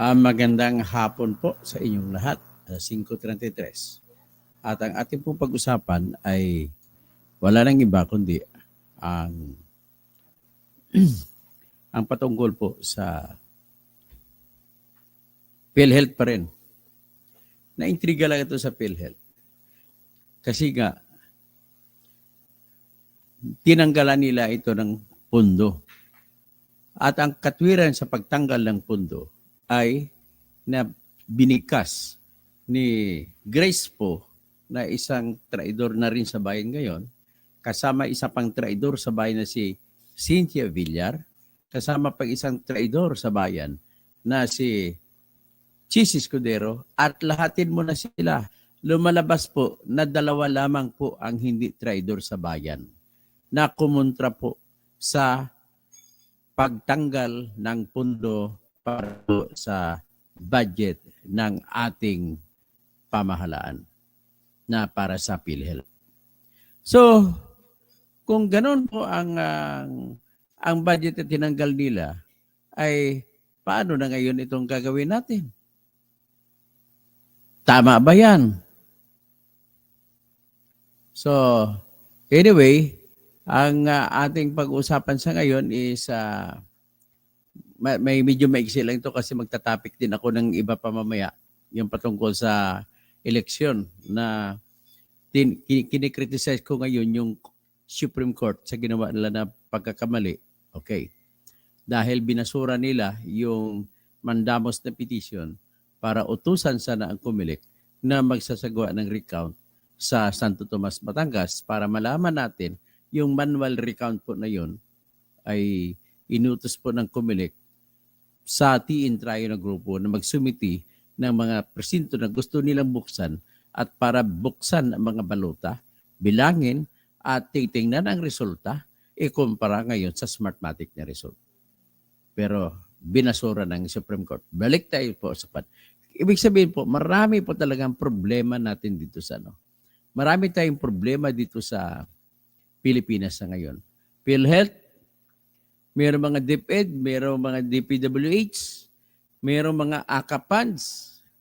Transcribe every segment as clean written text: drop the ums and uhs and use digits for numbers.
Magandang hapon po sa inyong lahat, 5:33. At ang ating pong pag-usapan ay wala nang iba kundi ang, ang patungkol po sa PhilHealth pa rin. Naintriga lang ito sa PhilHealth. Kasi nga, tinanggalan nila ito ng pundo. At ang katwiran sa pagtanggal ng pundo ay na binikas ni Grace po na isang traidor na rin sa bayan ngayon, kasama isa pang traidor sa bayan na si Cynthia Villar, kasama pang isang traidor sa bayan na si Chis Escudero, at lahatin mo na sila. Lumalabas po na dalawa lamang po ang hindi traidor sa bayan na kumontra po sa pagtanggal ng pundo para po sa budget ng ating pamahalaan na para sa PhilHealth. So, kung ganoon po ang budget na tinanggal nila, ay paano na ngayon itong gagawin natin? Tama ba yan? So, anyway, ang ating pag-uusapan sa ngayon is may medyo maiksi lang ito kasi magta-topic din ako ng iba pa mamaya, yung patungkol sa eleksyon na kinikriticize ko ngayon yung Supreme Court sa ginawa nila na pagkakamali. Okay. Dahil binasura nila yung mandamos na petition para utusan sana ang COMELEC na magsasagawa ng recount sa Santo Tomas, Batangas para malaman natin yung manual recount po na yun ay inutos po ng COMELEC sa TIN-Trio na grupo na magsumiti ng mga presinto na gusto nilang buksan at para buksan ang mga balota, bilangin at titingnan ang resulta, ikumpara ngayon sa Smartmatic na result. Pero binasura ng Supreme Court. Balik tayo po sa ibig sabihin po, marami po talagang problema natin dito sa Marami tayong problema dito sa Pilipinas sa ngayon. PhilHealth, mayroong mga DepEd, mayroong mga DPWH, mayroong mga ACA funds,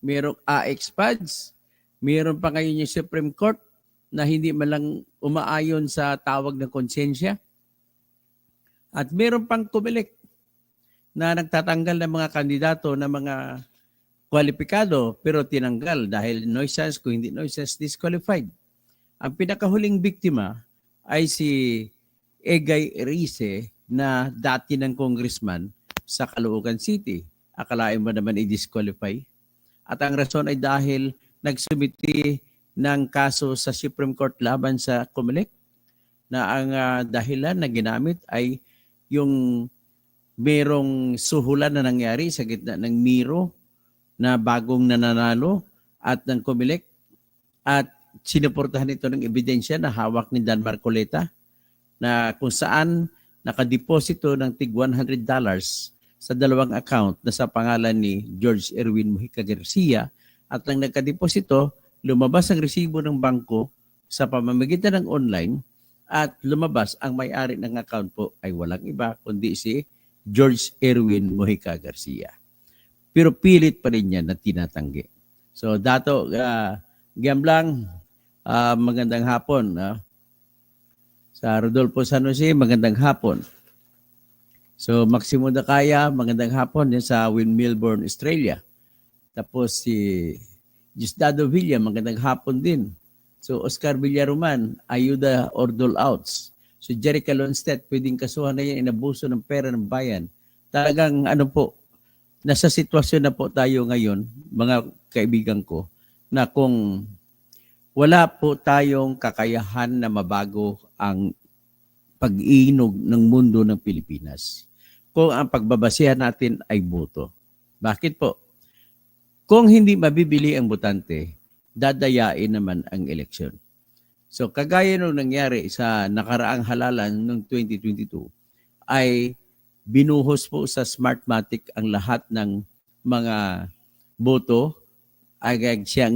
mayroong AX funds, mayroong pa ngayon yung Supreme Court na hindi malang umaayon sa tawag ng konsensya. At mayroon pang COMELEC na nagtatanggal ng mga kandidato na mga kwalipikado pero tinanggal dahil nuisance, kung hindi nuisance, disqualified. Ang pinakahuling biktima ay si Egay Erice na dati ng congressman sa Caloocan City. Akalain mo naman i-disqualify? At ang rason ay dahil nagsumiti ng kaso sa Supreme Court laban sa COMELEC na ang dahilan na ginamit ay yung merong suhulan na nangyari sa gitna ng Miro na bagong nananalo at ng COMELEC at sinuportahan ito ng ebidensya na hawak ni Dan Marcoleta na kung saan nakadeposito ng tig $100 sa dalawang account na sa pangalan ni George Erwin Mojica Garcia at nang nagkadeposito, lumabas ang resibo ng bangko sa pamamagitan ng online at lumabas ang may-ari ng account po ay walang iba kundi si George Erwin Mojica Garcia. Pero pilit pa rin yan na tinatanggi. So, Dato Gamblang, magandang hapon. Sa Rodolfo San Jose, magandang hapon. So, Maximo Dakaya, magandang hapon yan sa Melbourne, Australia. Tapos si Gisdado Villa, magandang hapon din. So, Oscar Villaroman, Ayuda Ordol Outs. So, Jerica Lonstedt, pwedeng kasuhan na yan, inabuso ng pera ng bayan. Talagang nasa sitwasyon na po tayo ngayon, mga kaibigan ko, na kung wala po tayong kakayahan na mabago ang pag-iinog ng mundo ng Pilipinas, kung ang pagbabasihan natin ay boto. Bakit po? Kung hindi mabibili ang botante, dadayain naman ang eleksyon. So kagaya nung nangyari sa nakaraang halalan noong 2022, ay binuhos po sa Smartmatic ang lahat ng mga boto ay siyang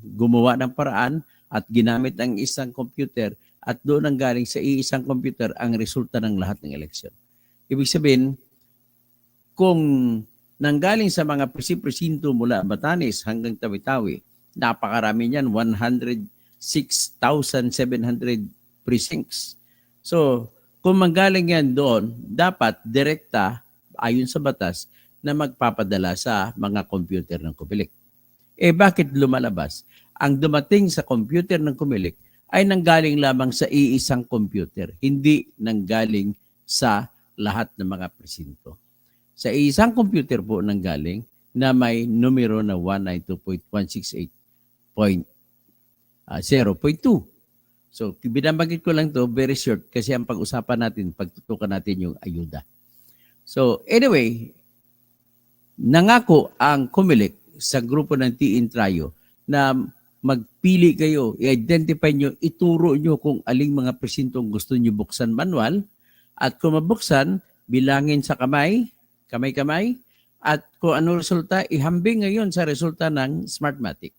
gumawa ng paraan at ginamit ang isang computer at doon ang galing sa iisang computer ang resulta ng lahat ng eleksyon. Ibig sabihin, kung nanggaling sa mga presinto mula Batanes hanggang Tawi-Tawi. Napakarami niyan, 106,700 precincts. So, kung manggaling yan doon, dapat direkta, ayon sa batas, na magpapadala sa mga computer ng COMELEC. Bakit lumalabas? Ang dumating sa computer ng COMELEC ay nanggaling lamang sa iisang computer, hindi nanggaling sa lahat ng mga presinto. Sa isang computer po nanggaling na may numero na 192.168.0.2. So, binabagit ko lang to very short kasi ang pag-usapan natin, pagtutukan natin yung ayuda. So, anyway, nangako ang COMELEC sa grupo ng T-Intrayo na magpili kayo, i-identify nyo, ituro nyo kung aling mga presintong gusto nyo buksan manual at kung mabuksan, bilangin sa kamay, at kung ano resulta, ihambing ngayon sa resulta ng Smartmatic.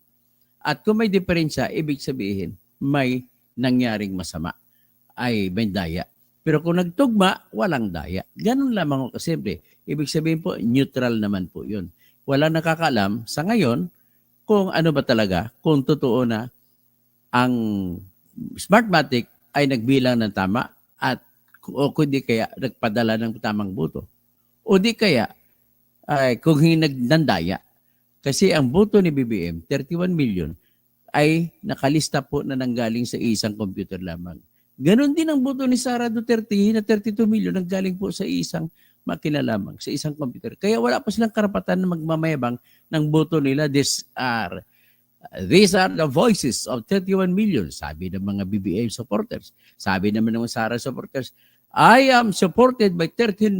At kung may diferensya, ibig sabihin, may nangyaring masama, ay may daya. Pero kung nagtugma, walang daya. Ganun lamang ko kasimple. Ibig sabihin po, neutral naman po yun. Walang nakakaalam sa ngayon kung ano ba talaga, kung totoo na ang Smartmatic ay nagbilang ng tama at o kung di kaya nagpadala ng tamang boto. O di kaya ay kung hindi nagdandaya. Kasi ang boto ni BBM, 31 million, ay nakalista po na nanggaling sa isang computer lamang. Ganon din ang boto ni Sara Duterte na 32 million nanggaling po sa isang makina lamang, sa isang computer. Kaya wala pa silang karapatan na magmamayabang ng boto nila. These are the voices of 31 million, sabi ng mga BBM supporters. Sabi naman ng Sara supporters, I am supported by 32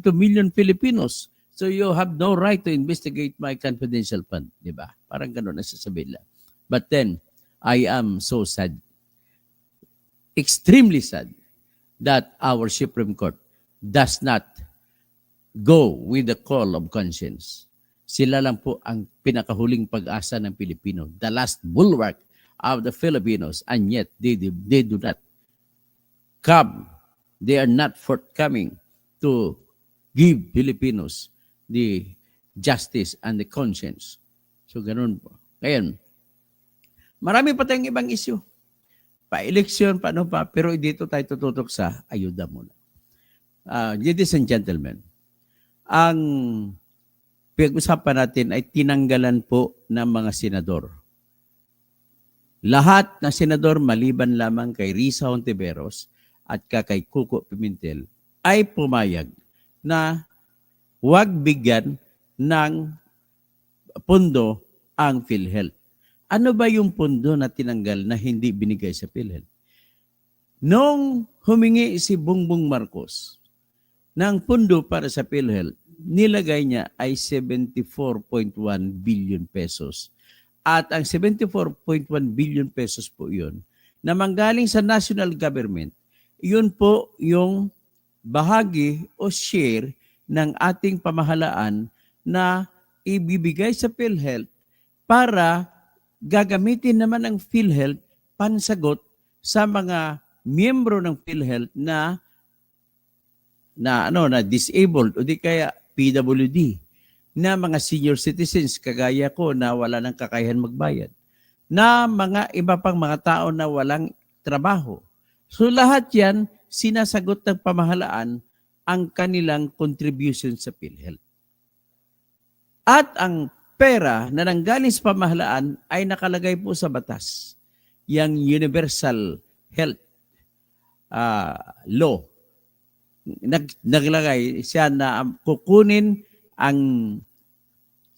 million Filipinos. So you have no right to investigate my confidential fund. Diba? Parang ganon ang sasabihin lang. But then, I am so sad, extremely sad, that our Supreme Court does not go with the call of conscience. Sila lang po ang pinakahuling pag-asa ng Pilipino, the last bulwark of the Filipinos, and yet they do not come. They are not forthcoming to give Filipinos the justice and the conscience. So, ganun po. Ngayon, marami pa tayong ibang issue. Pa-eleksyon, paano pa. Pero dito tayo tututok sa ayuda muna. Ladies and gentlemen, ang pag-usapan natin ay tinanggalan po ng mga senador. Lahat ng senador, maliban lamang kay Risa Hontiveros at kay Coco Pimentel, ay pumayag na huwag bigyan ng pondo ang PhilHealth. Ano ba yung pondo na tinanggal na hindi binigay sa PhilHealth? Nung humingi si Bongbong Marcos ng pondo para sa PhilHealth, nilagay niya ay 74.1 billion pesos. At ang 74.1 billion pesos po yun, na manggaling sa national government, yun po yung bahagi o share ng ating pamahalaan na ibibigay sa PhilHealth para gagamitin naman ang PhilHealth pansagot sa mga miyembro ng PhilHealth na disabled o di kaya PWD, na mga senior citizens kagaya ko na wala nang kakayahan magbayad, na mga iba pang mga tao na walang trabaho. So lahat yan, sinasagot ng pamahalaan ang kanilang contribution sa PhilHealth. At ang pera na nanggaling sa pamahalaan ay nakalagay po sa batas, yung Universal Health Law. Naglagay siya na kukunin ang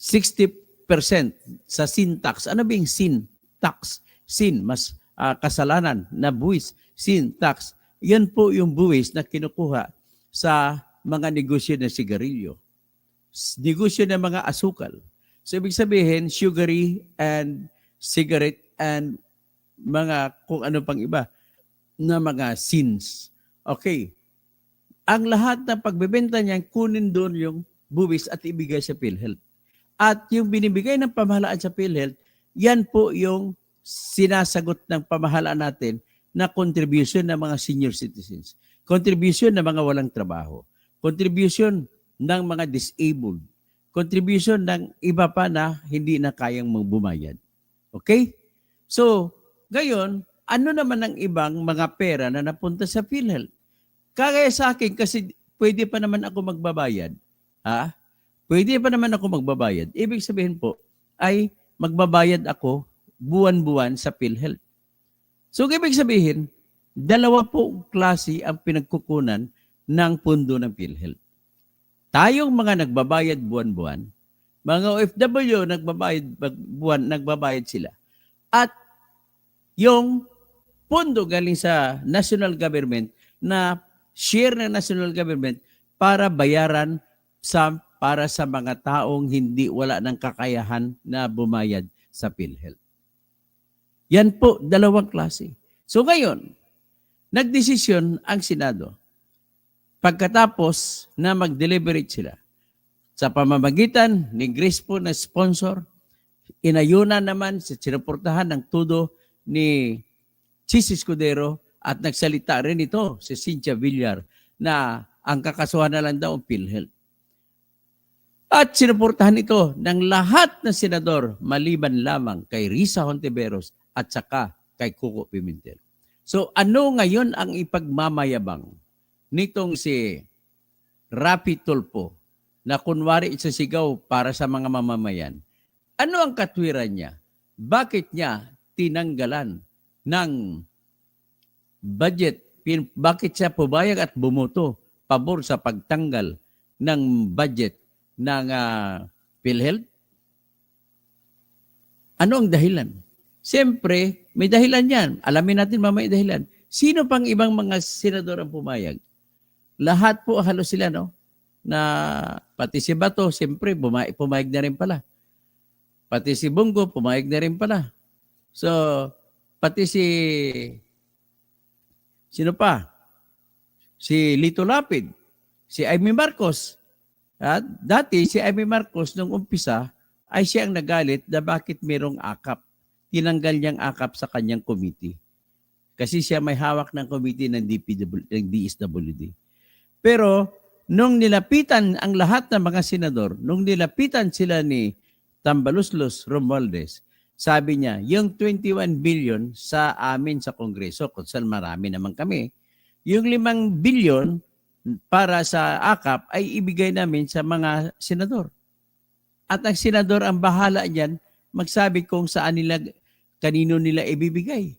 60% sa sin tax. Ano ba yung sin tax? Sin, mas kasalanan na buwis. Sin tax. Yan po yung buwis na kinukuha sa mga negosyo ng sigarilyo. Negosyo ng mga asukal. So, ibig sabihin, sugary and cigarette and mga kung ano pang iba na mga sins. Okay. Ang lahat ng pagbebenta niya, kunin doon yung buwis at ibigay sa PhilHealth. At yung binibigay ng pamahalaan sa PhilHealth, yan po yung sinasagot ng pamahalaan natin na contribution ng mga senior citizens. Contribution ng mga walang trabaho. Contribution ng mga disabled. contribution ng iba pa na hindi na kayang magbumayad. Okay? So, ngayon, ano naman ang ibang mga pera na napunta sa PhilHealth? Kagaya sa akin, kasi pwede pa naman ako magbabayad. Ha? Pwede pa naman ako magbabayad. Ibig sabihin po, ay magbabayad ako buwan-buwan sa PhilHealth. So, ibig sabihin, dalawa po klase ang pinagkukunan ng pundo ng PhilHealth. Tayong mga nagbabayad buwan-buwan, mga OFW nagbabayad sila. At yung pundo galing sa national government na share ng national government para bayaran para sa mga taong wala ng kakayahan na bumayad sa PhilHealth. Yan po, dalawang klase. So ngayon, nagdesisyon ang Senado pagkatapos na mag-deliberate sila sa pamamagitan ni Grace po na sponsor, inayunan naman, sinuportahan ng tudo ni Chis Escudero at nagsalita rin ito si Cynthia Villar na ang kakasuhan na lang daw ang PhilHealth. At sinuportahan ito ng lahat ng senador maliban lamang kay Risa Hontiveros at saka kay Coco Pimentel. So ano ngayon ang ipagmamayabang nitong si Rapi Tulfo na kunwari isasigaw para sa mga mamamayan? Ano ang katwiran niya? Bakit niya tinanggalan ng budget? Bakit siya pumayag at bumoto pabor sa pagtanggal ng budget ng PhilHealth? Ano ang dahilan? Siyempre, may dahilan yan. Alamin natin mamaya dahilan. Sino pang ibang mga senador ang pumayag? Lahat po halos sila, no? Na pati si Bato, siyempre, pumayag na rin pala. Pati si Bongo, pumayag na rin pala. So, pati sino pa? Si Lito Lapid, si Amy Marcos. At dati, si Amy Marcos, nung umpisa, ay siya ang nagalit na bakit mayroong akap. Tinanggal niyang akap sa kanyang committee. Kasi siya may hawak ng committee ng DSWD. Pero, nung nilapitan ang lahat ng mga senador, nung nilapitan sila ni Tambaluslos Romualdez, sabi niya, yung 21 billion sa amin sa Kongreso, kung saan marami naman kami, yung 5 billion para sa AKAP ay ibigay namin sa mga senador. At ang senador ang bahala niyan magsabi kung saan nila, kanino nila ibibigay.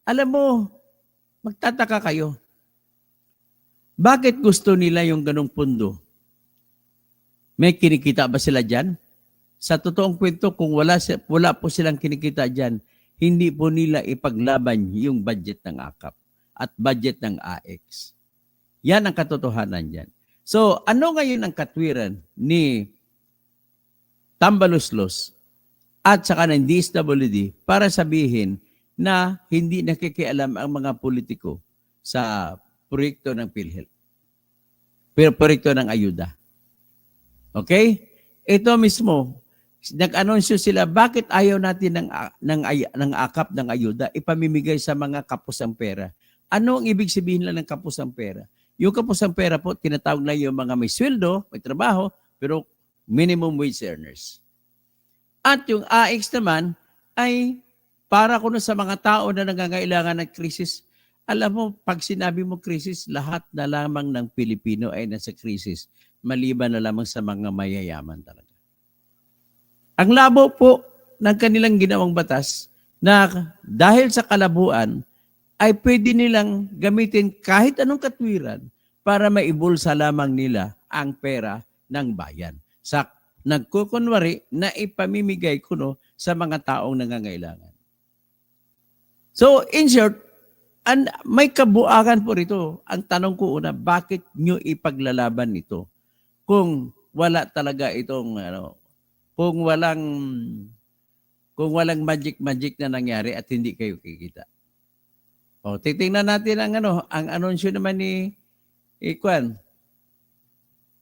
Alam mo, magtataka kayo. Bakit gusto nila yung ganong pundo? May kinikita ba sila dyan? Sa totoong kwento, kung wala po silang kinikita dyan, hindi po nila ipaglaban yung budget ng AKAP at budget ng AX. Yan ang katotohanan dyan. So, ano ngayon ang katwiran ni Tambaluslos at saka ng DSWD para sabihin na hindi nakikialam ang mga politiko sa proyekto ng PhilHealth? Proyekto ng ayuda. Okay? Ito mismo, nag-anunsyo sila, bakit ayaw natin ng akap ng ayuda ipamimigay sa mga kapusang pera? Ano ang ibig sabihin lang ng kapusang pera? Yung kapusang pera po, tinatawag na yung mga may sweldo, may trabaho, pero minimum wage earners. At yung AX naman ay para kuno sa mga tao na nangangailangan ng krisis. Alam mo, pag sinabi mo krisis, lahat na lamang ng Pilipino ay nasa krisis, maliban na lamang sa mga mayayaman talaga. Ang labo po ng kanilang ginawang batas na dahil sa kalabuan, ay pwede nilang gamitin kahit anong katwiran para maibulsa lamang nila ang pera ng bayan. Sa nagkukunwari na ipamimigay kuno sa mga taong nangangailangan. So, in short, may kabuuan po rito. Ang tanong ko una, bakit nyo ipaglalaban ito? Kung wala talaga itong, kung walang magic na nangyari at hindi kayo kikita. O, titingnan natin ang anunsyo naman ni Ikwan.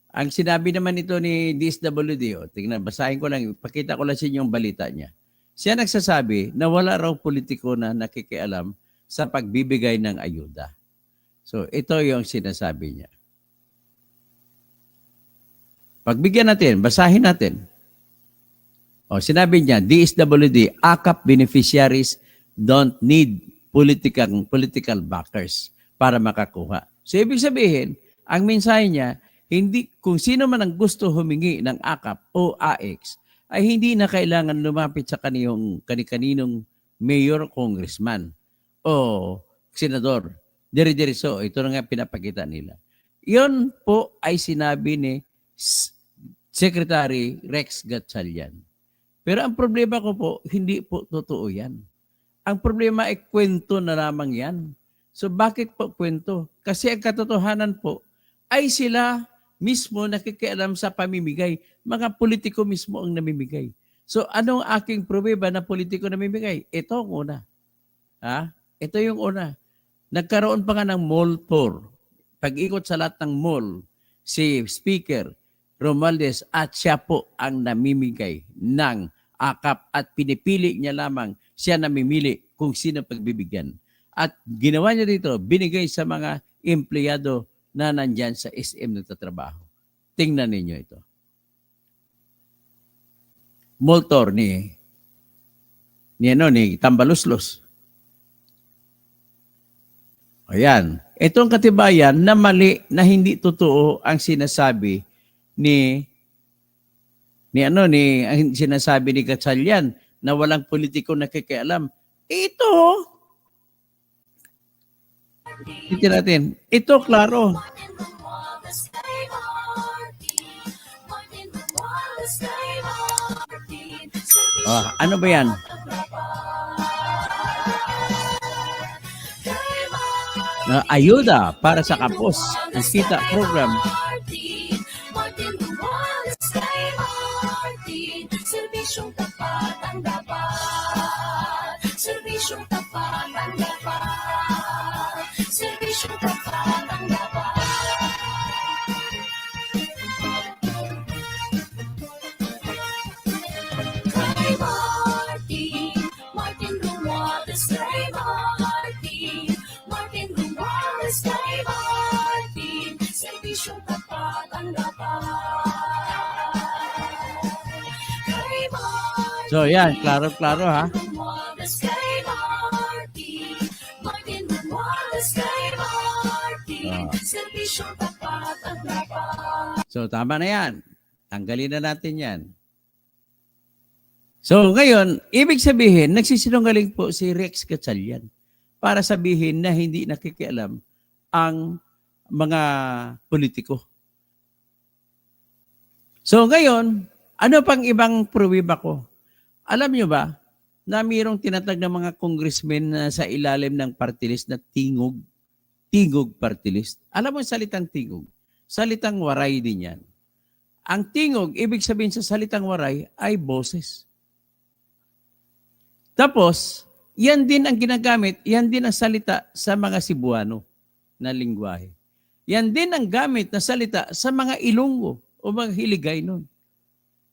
Ang sinabi naman ito ni DSWD, tingnan, basahin ko lang, pakita ko lang sa inyo yung balita niya. Siya nagsasabi na wala raw politiko na nakikialam sa pagbibigay ng ayuda. So, ito yung sinasabi niya. Pagbigyan natin, basahin natin. O, sinabi niya, DSWD, AKAP beneficiaries don't need political backers para makakuha. So, ibig sabihin, ang mensahe niya, hindi, kung sino man ang gusto humingi ng AKAP o AX, ay hindi na kailangan lumapit sa kani-kaninong mayor, congressman o senador. Dire-diretso, ito na nga pinapakita nila. Iyon po ay sinabi ni Secretary Rex Gatchalian. Pero ang problema ko po, hindi po totoo yan. Ang problema ay kwento na lamang yan. So bakit po kwento? Kasi ang katotohanan po ay sila mismo nakikialam sa pamimigay. Mga politiko mismo ang namimigay. So anong aking pruweba na politiko namimigay? Ito ang una. Ito yung una. Nagkaroon pa nga ng mall tour. Pag-ikot sa lahat ng mall, si Speaker Romualdez at siya po ang namimigay ng AKAP at pinipili niya lamang siya namimili kung sino pagbibigyan. At ginawa niya dito, binigay sa mga empleyado na nandyan sa SM nagtatrabaho. Tingnan ninyo ito. Moltor ni Tambaluslos. Ayan. Itong katibayan na mali, na hindi totoo ang sinasabi ang sinasabi ni Gatchalian na walang politiko nakikialam. Ito, natin. Ito, klaro. Ano ba yan? Ayuda para sa kapos ang kita program. Servisyong tapat ang dapat. Servisyong tapat ang dapat. Servisyong tapat ang dapat. Kay Martin Romualdez, kay Martin Romualdez, kay Martin, servisyong tapat ang dapat. So yan, klaro-klaro ha. So tama na yan. Tanggalin na natin yan. So ngayon, ibig sabihin, nagsisinungaling po si Rex Gatchalian para sabihin na hindi nakikialam ang mga politiko. So ngayon, ano pang ibang pruwiba ko? Alam nyo ba na mayroong tinatag ng mga congressmen na sa ilalim ng party list na tingog? Tingog party list. Alam mo yung salitang tingog? Salitang waray din yan. Ang tingog, ibig sabihin sa salitang waray, ay boses. Tapos, yan din ang ginagamit, yan din ang salita sa mga Cebuano na lingwahe. Yan din ang gamit na salita sa mga Ilonggo o mga Hiligay nun.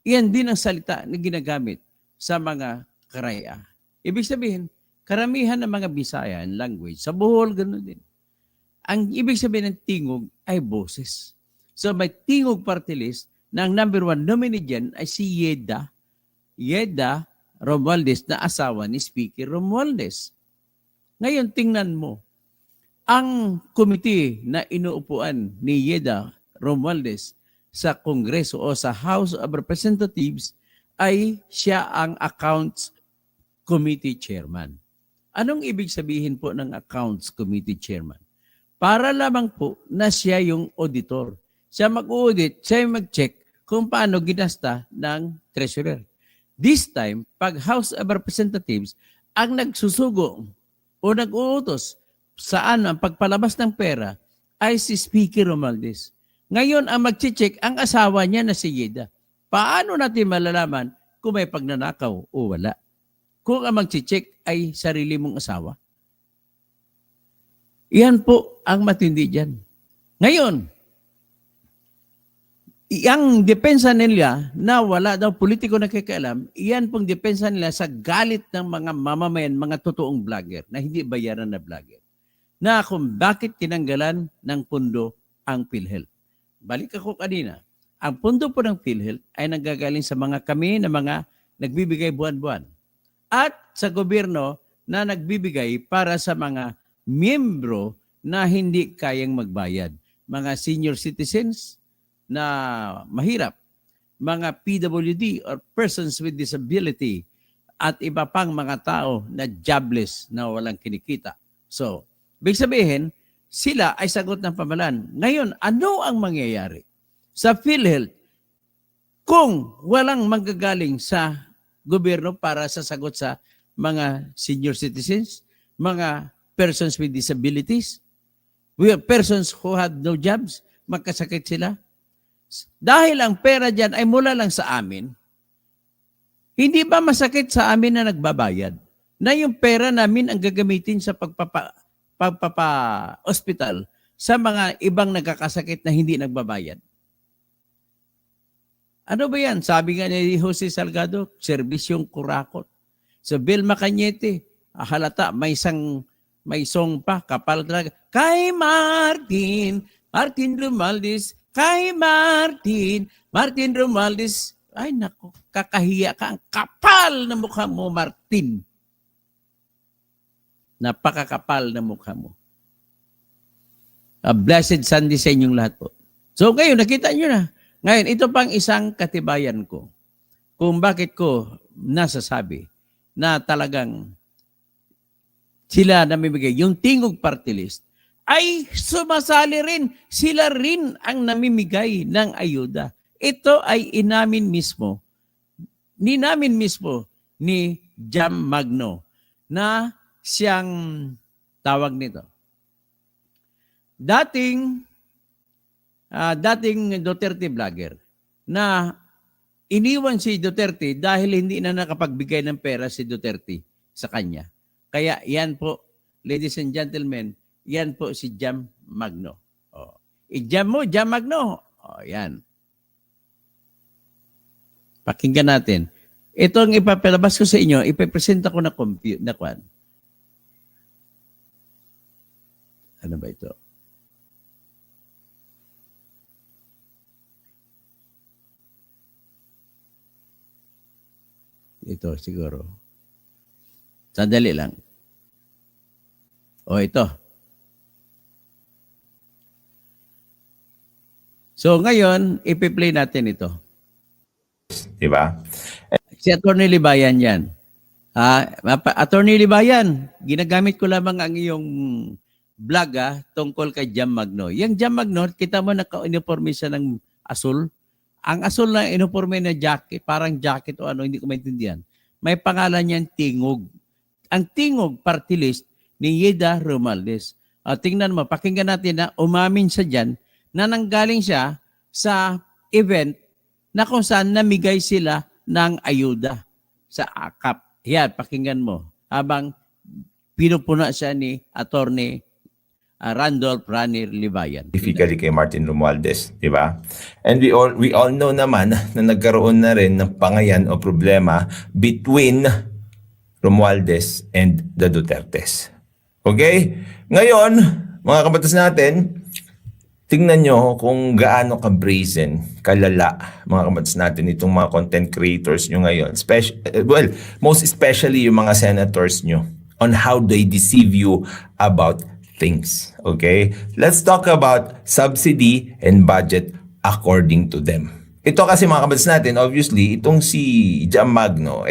Yan din ang salita na ginagamit sa mga Karaya. Ibig sabihin, karamihan ng mga Bisayan language, sa Bohol, gano'n din. Ang ibig sabihin ng tingog ay boses. So may tingog party list na ang number 1 nominee dyan ay si Yeda Romualdez na asawa ni Speaker Romualdez. Ngayon, tingnan mo, ang committee na inuupuan ni Yeda Romualdez sa Kongreso o sa House of Representatives ay siya ang Accounts Committee Chairman. Anong ibig sabihin po ng Accounts Committee Chairman? Para lamang po na siya yung auditor. Siya mag-audit, siya yung mag-check kung paano ginasta ng treasurer. This time, pag House of Representatives ang nagsusugo o nag-uutos saan ang pagpalabas ng pera ay si Speaker Romualdez. Ngayon, ang mag-check ang asawa niya na si Yeda. Paano natin malalaman kung may pagnanakaw o wala? Kung ang mag-check ay sarili mong asawa. Iyan po ang matindi dyan. Ngayon, ang depensa nila na wala daw politiko na nakikialam, iyan pong depensa nila sa galit ng mga mamamayan, mga totoong vlogger na hindi bayaran na vlogger. Na kung bakit tinanggalan ng pundo ang PhilHealth. Balik ako kanina. Ang pondo po ng PhilHealth ay nanggagaling sa mga kami na mga nagbibigay buwan-buwan. At sa gobyerno na nagbibigay para sa mga miyembro na hindi kayang magbayad. Mga senior citizens na mahirap, mga PWD or persons with disability, at iba pang mga tao na jobless na walang kinikita. So, ibig sabihin, sila ay sagot ng pamahalaan. Ngayon, ano ang mangyayari sa PhilHealth kung walang manggagaling sa gobyerno para sa sagot sa mga senior citizens, mga persons with disabilities, persons who have no jobs, magkasakit sila? Dahil ang pera dyan ay mula lang sa amin, hindi ba masakit sa amin na nagbabayad? Na yung pera namin ang gagamitin sa pagpapa-hospital sa mga ibang nagkakasakit na hindi nagbabayad. Ano ba yan? Sabi nga ni Jose Salgado, serbisyong kurakot. Sa Vilma Cañete, halata, may song pa, kapal talaga. Kay Martin Romualdez, kay Martin Romualdez. Ay nako, kakahiya ka, ang kapal na mukha mo, Martin. Napakakapal na mukha mo. A blessed Sunday sa inyong lahat po. So ngayon, nakita nyo na. Ngayon, ito pang isang katibayan ko kung bakit ko nasasabi na talagang sila namimigay. Yung Tingog Party List ay sumasali rin. Sila rin ang namimigay ng ayuda. Ito ay inamin mismo ni Jam Magno na siyang tawag nito. Dating Duterte vlogger na iniwan si Duterte dahil hindi na nakapagbigay ng pera si Duterte sa kanya. Kaya yan po, ladies and gentlemen, yan po si Jam Magno. Oh. I-jam mo, Jam Magno. Oh, yan. Pakinggan natin. Ito ang ipapalabas ko sa inyo, ipipresenta ko na kwan. Ano ba ito? Ito siguro. Sandali lang. O ito. So ngayon, ipi-play natin ito. Diba? Si Atty. Libayan yan. Atty. Libayan, ginagamit ko lamang ang iyong vlog tungkol kay Jam Magno. Yung Jam Magno, kita mo naka-uniforme siya ng asul. Ang asul na uniforme na jacket, parang jacket o ano, hindi ko maintindihan. May pangalan niyan Tingog. Ang Tingog Party List ni Yeda Romualdez. Tingnan mo, pakinggan natin na umamin siya dyan na nanggaling siya sa event na kung saan namigay sila ng ayuda sa AKAP. Yan, pakinggan mo. Habang pinupuna siya ni Atty. Randolph Ranir Libayan. Specifically kay Martin Romualdez, di ba? And we all know naman na nagkaroon na rin ng pangayan o problema between Romualdez and the Dutertes. Okay? Ngayon, mga kabatas natin, tingnan nyo kung gaano ka-brazen, kalala, mga kabatas natin, itong mga content creators nyo ngayon. Most especially yung mga senators nyo on how they deceive you about things. Okay? Let's talk about subsidy and budget according to them. Ito kasi mga kabatas natin, obviously, itong si Jam Magno,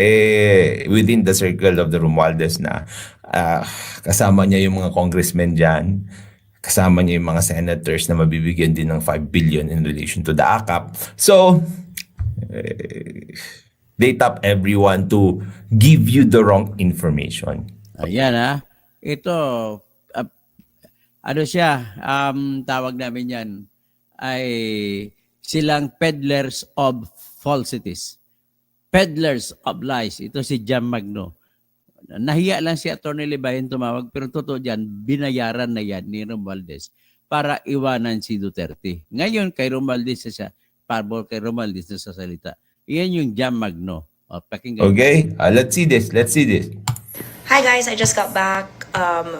within the circle of the Romualdez na kasama niya yung mga congressmen dyan, kasama niya yung mga senators na mabibigyan din ng 5 billion in relation to the AKAP. So, they tap everyone to give you the wrong information. Ayan ito, ano siya, tawag namin yan, ay silang peddlers of falsities. Peddlers of lies. Ito si Jam Magno. Nahiya lang si Atty. Libayan tumawag, pero totoo dyan, binayaran na yan ni Romualdez para iwanan si Duterte. Ngayon, kay Romualdez siya, parbol kay Romualdez na sa salita. Iyan yung Jam Magno. Pakinggan. Okay? Let's see this. Hi guys, I just got back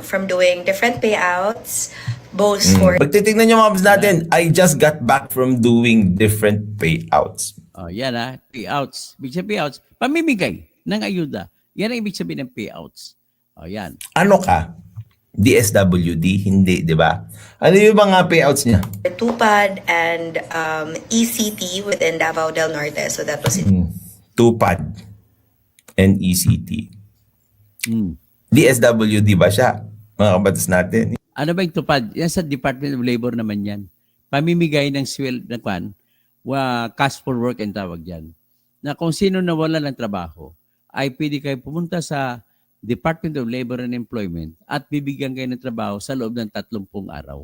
from doing different payouts boast for Pag titignan nyo mga kabs natin, I just got back from doing different payouts. Oh, yan payouts. Ibig sabihin payouts, pamimigay ng ayuda. Yan ang ibig sabihin ng payouts. Oh, yan. Ano ka? DSWD? Hindi, di ba? Ano yung mga payouts niya? TUPAD and ECT within Davao del Norte. So that was it. TUPAD and ECT. Hmm. DSWD ba siya? Mga kabatas natin. Ano ba yung tupad? Yan sa Department of Labor naman yan. Pamimigay ng cash for work and tawag yan. Na kung sino nawala ng trabaho, ay pwede kayo pumunta sa Department of Labor and Employment at bibigyan kayo ng trabaho sa loob ng 30 araw.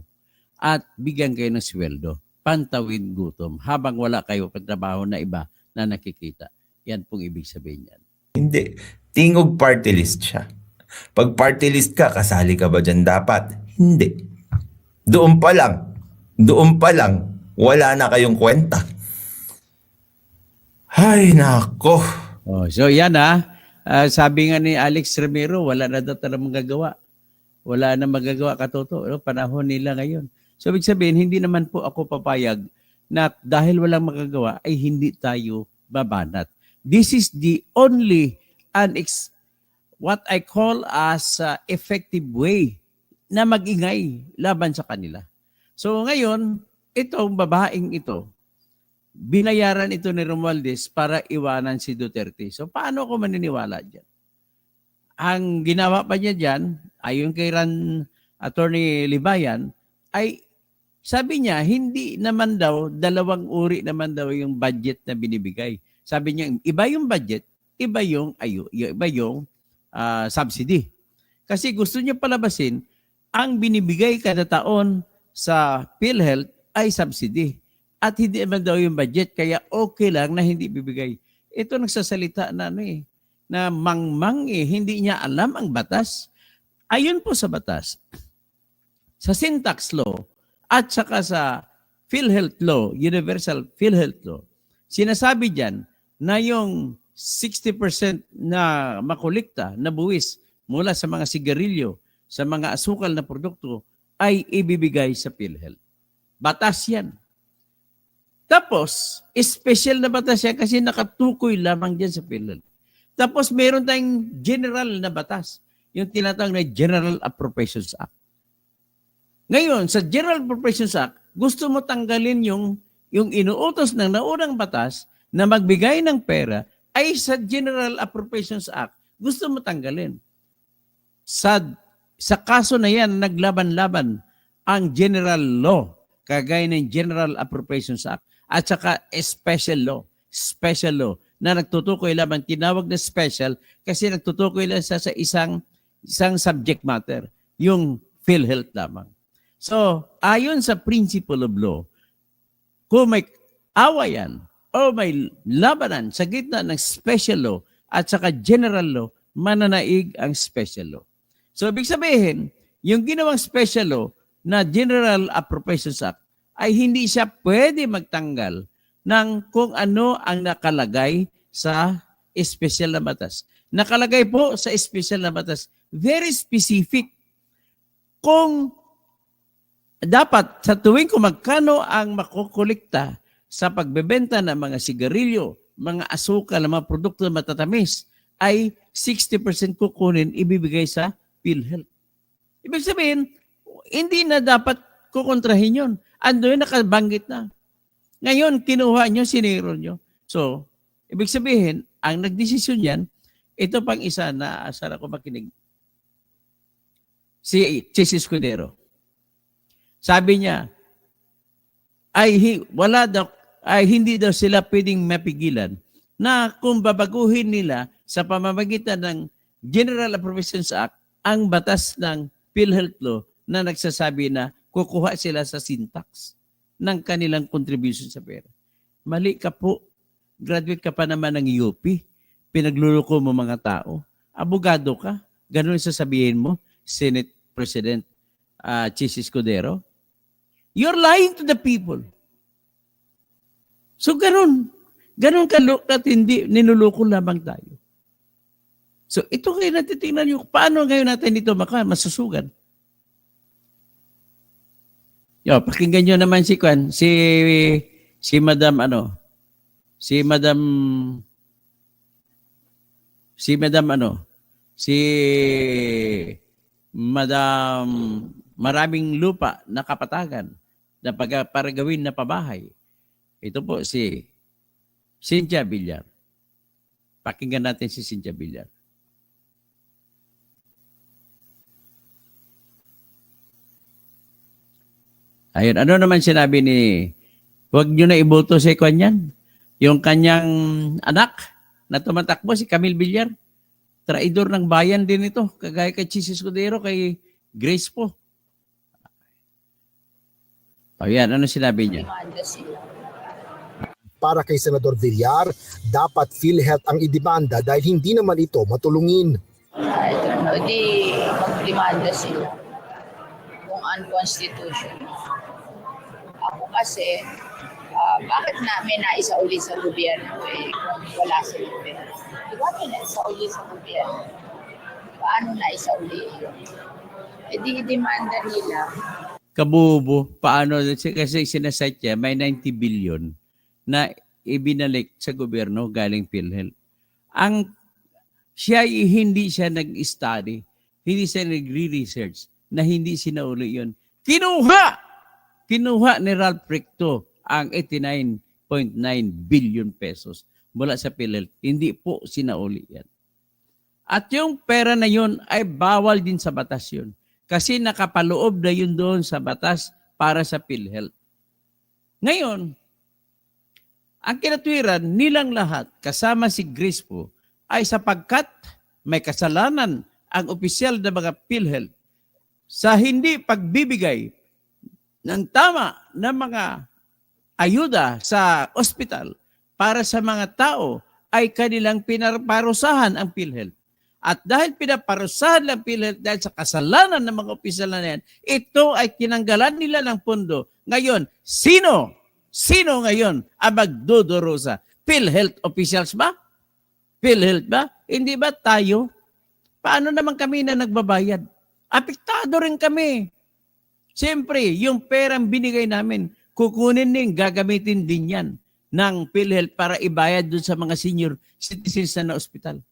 At bigyan kayo ng sweldo. Pantawid gutom. Habang wala kayo katrabaho na iba na nakikita. Yan pong ibig sabihin yan. Hindi. Tingog party list siya. Pag party list ka, kasali ka ba dyan dapat? Hindi. Doon pa lang, wala na kayong kwenta. Ay, nako. Oh, so yan sabi nga ni Alex Remero, wala na daw talagang magagawa. Wala na magagawa katoto. Panahon nila ngayon. So ibig sabihin, hindi naman po ako papayag na dahil walang magagawa ay hindi tayo babanat. This is the only what I call as effective way na magingay laban sa kanila. So ngayon, itong babaeng ito, binayaran ito ni Romualdez para iwanan si Duterte. So paano ako maniniwala dyan? Ang ginawa pa niya dyan, ayon kay Attorney Libayan, ay sabi niya, hindi naman daw, 2 uri naman daw yung budget na binibigay. Sabi niya, iba yung budget, iba yung subsidy. Kasi gusto niya palabasin, ang binibigay kada taon sa PhilHealth ay subsidy. At hindi naman daw yung budget, kaya okay lang na hindi bibigay. Ito nagsasalita na na mangmang hindi niya alam ang batas. Ayon po sa batas, sa syntax law at saka sa PhilHealth law, Universal PhilHealth law, sinasabi diyan na yung 60% na makolekta, na buwis mula sa mga sigarilyo, sa mga asukal na produkto ay ibibigay sa PhilHealth. Batas yan. Tapos, special na batas yan kasi nakatukoy lamang dyan sa PhilHealth. Tapos, meron tayong general na batas, yung tinatawag na General Appropriations Act. Ngayon, sa General Appropriations Act, gusto mo tanggalin yung inuutos ng naunang batas na magbigay ng pera ay sa General Appropriations Act, gusto mo tanggalin. Sa kaso na yan, naglaban-laban ang general law, kagaya ng General Appropriations Act, at saka special law, na nagtutukoy lamang, tinawag na special, kasi nagtutukoy lang sa isang subject matter, yung PhilHealth lamang. So, ayon sa principle of law, kung may awayan o may labanan sa gitna ng special law at saka general law, mananaig ang special law. So, ibig sabihin, yung ginawang special law na General Appropriations Act ay hindi siya pwede magtanggal ng kung ano ang nakalagay sa special na batas. Nakalagay po sa special na batas, very specific. Kung dapat sa tuwing kung magkano ang makukolekta sa pagbebenta ng mga sigarilyo, mga asukal, mga produkto na matatamis, ay 60% kukunin, ibibigay sa PhilHealth. Ibig sabihin, hindi na dapat kukontrahin yun. Ando yun, nakabanggit na. Ngayon, kinuha nyo, siniro nyo. So, ibig sabihin, ang nagdesisyon yan, ito pang isa na asar ako makinig. Si Chis Escudero. Sabi niya, hindi daw sila pwedeng mapigilan na kung babaguhin nila sa pamamagitan ng General Appropriations Act ang batas ng PhilHealth Law na nagsasabi na kukuha sila sa syntax ng kanilang contribution sa pera. Mali ka po. Graduate ka pa naman ng UP. Pinagluloko mo mga tao. Abogado ka. Ganun yung sasabihin mo, Senate President Chis Escudero. You're lying to the people. So ganun. Ganun at hindi ninuloko lamang tayo. So ito kayo natitingnan nyo. Paano ngayon natin ito masusugan? Yo, pakinggan nyo naman si Kwan, si Madam ano, si Madam si Madam ano, si Madam maraming lupa na kapatagan na para gawin na pabahay. Ito po si Cynthia Villar. Pakinggan natin si Cynthia Villar. Ayun, ano naman sinabi ni, huwag nyo na iboto si Kwan yan. Yung kanyang anak na tumatakbo, si Camille Villar. Traidor ng bayan din ito. Kagaya kay Chis Escudero, kay Grace po. Ayan, ano sinabi niya? Para kay Senador Villar, dapat PhilHealth ang idemanda dahil hindi naman ito matulungin. I don't know, di magdemanda sila kung unconstitutional. Ako kasi, bakit namin naisauli sa gobyerno kung wala silang pera? Di ba may naisauli sa gobyerno? Paano naisauli yun? Di demanda nila. Kabubo, paano? Kasi sinasite niya, may 90 billion na ibinalik sa gobyerno galing PhilHealth. Hindi siya nag-study, hindi siya nagre-research na hindi sinauli yun. Kinuha ni Ralph Recto ang 89.9 billion pesos mula sa PhilHealth. Hindi po sinauli yan. At yung pera na yun ay bawal din sa batas yun. Kasi nakapaloob na yun doon sa batas para sa PhilHealth. Ngayon, ang kinatwiran nilang lahat, kasama si Grace po, ay sapagkat may kasalanan ang opisyal na mga PhilHealth sa hindi pagbibigay ng tama na mga ayuda sa ospital para sa mga tao ay kanilang pinaparusahan ang PhilHealth. At dahil pinaparusahan ng PhilHealth dahil sa kasalanan ng mga opisyal na yan, ito ay tinanggalan nila ng pondo. Ngayon, sino ngayon ang magdudurusa? PhilHealth officials ba? PhilHealth ba? Hindi ba tayo? Paano naman kami na nagbabayad? Apektado rin kami. Siyempre, yung perang binigay namin, kukunin din, gagamitin din yan ng PhilHealth para ibayad dun sa mga senior citizens na ospital.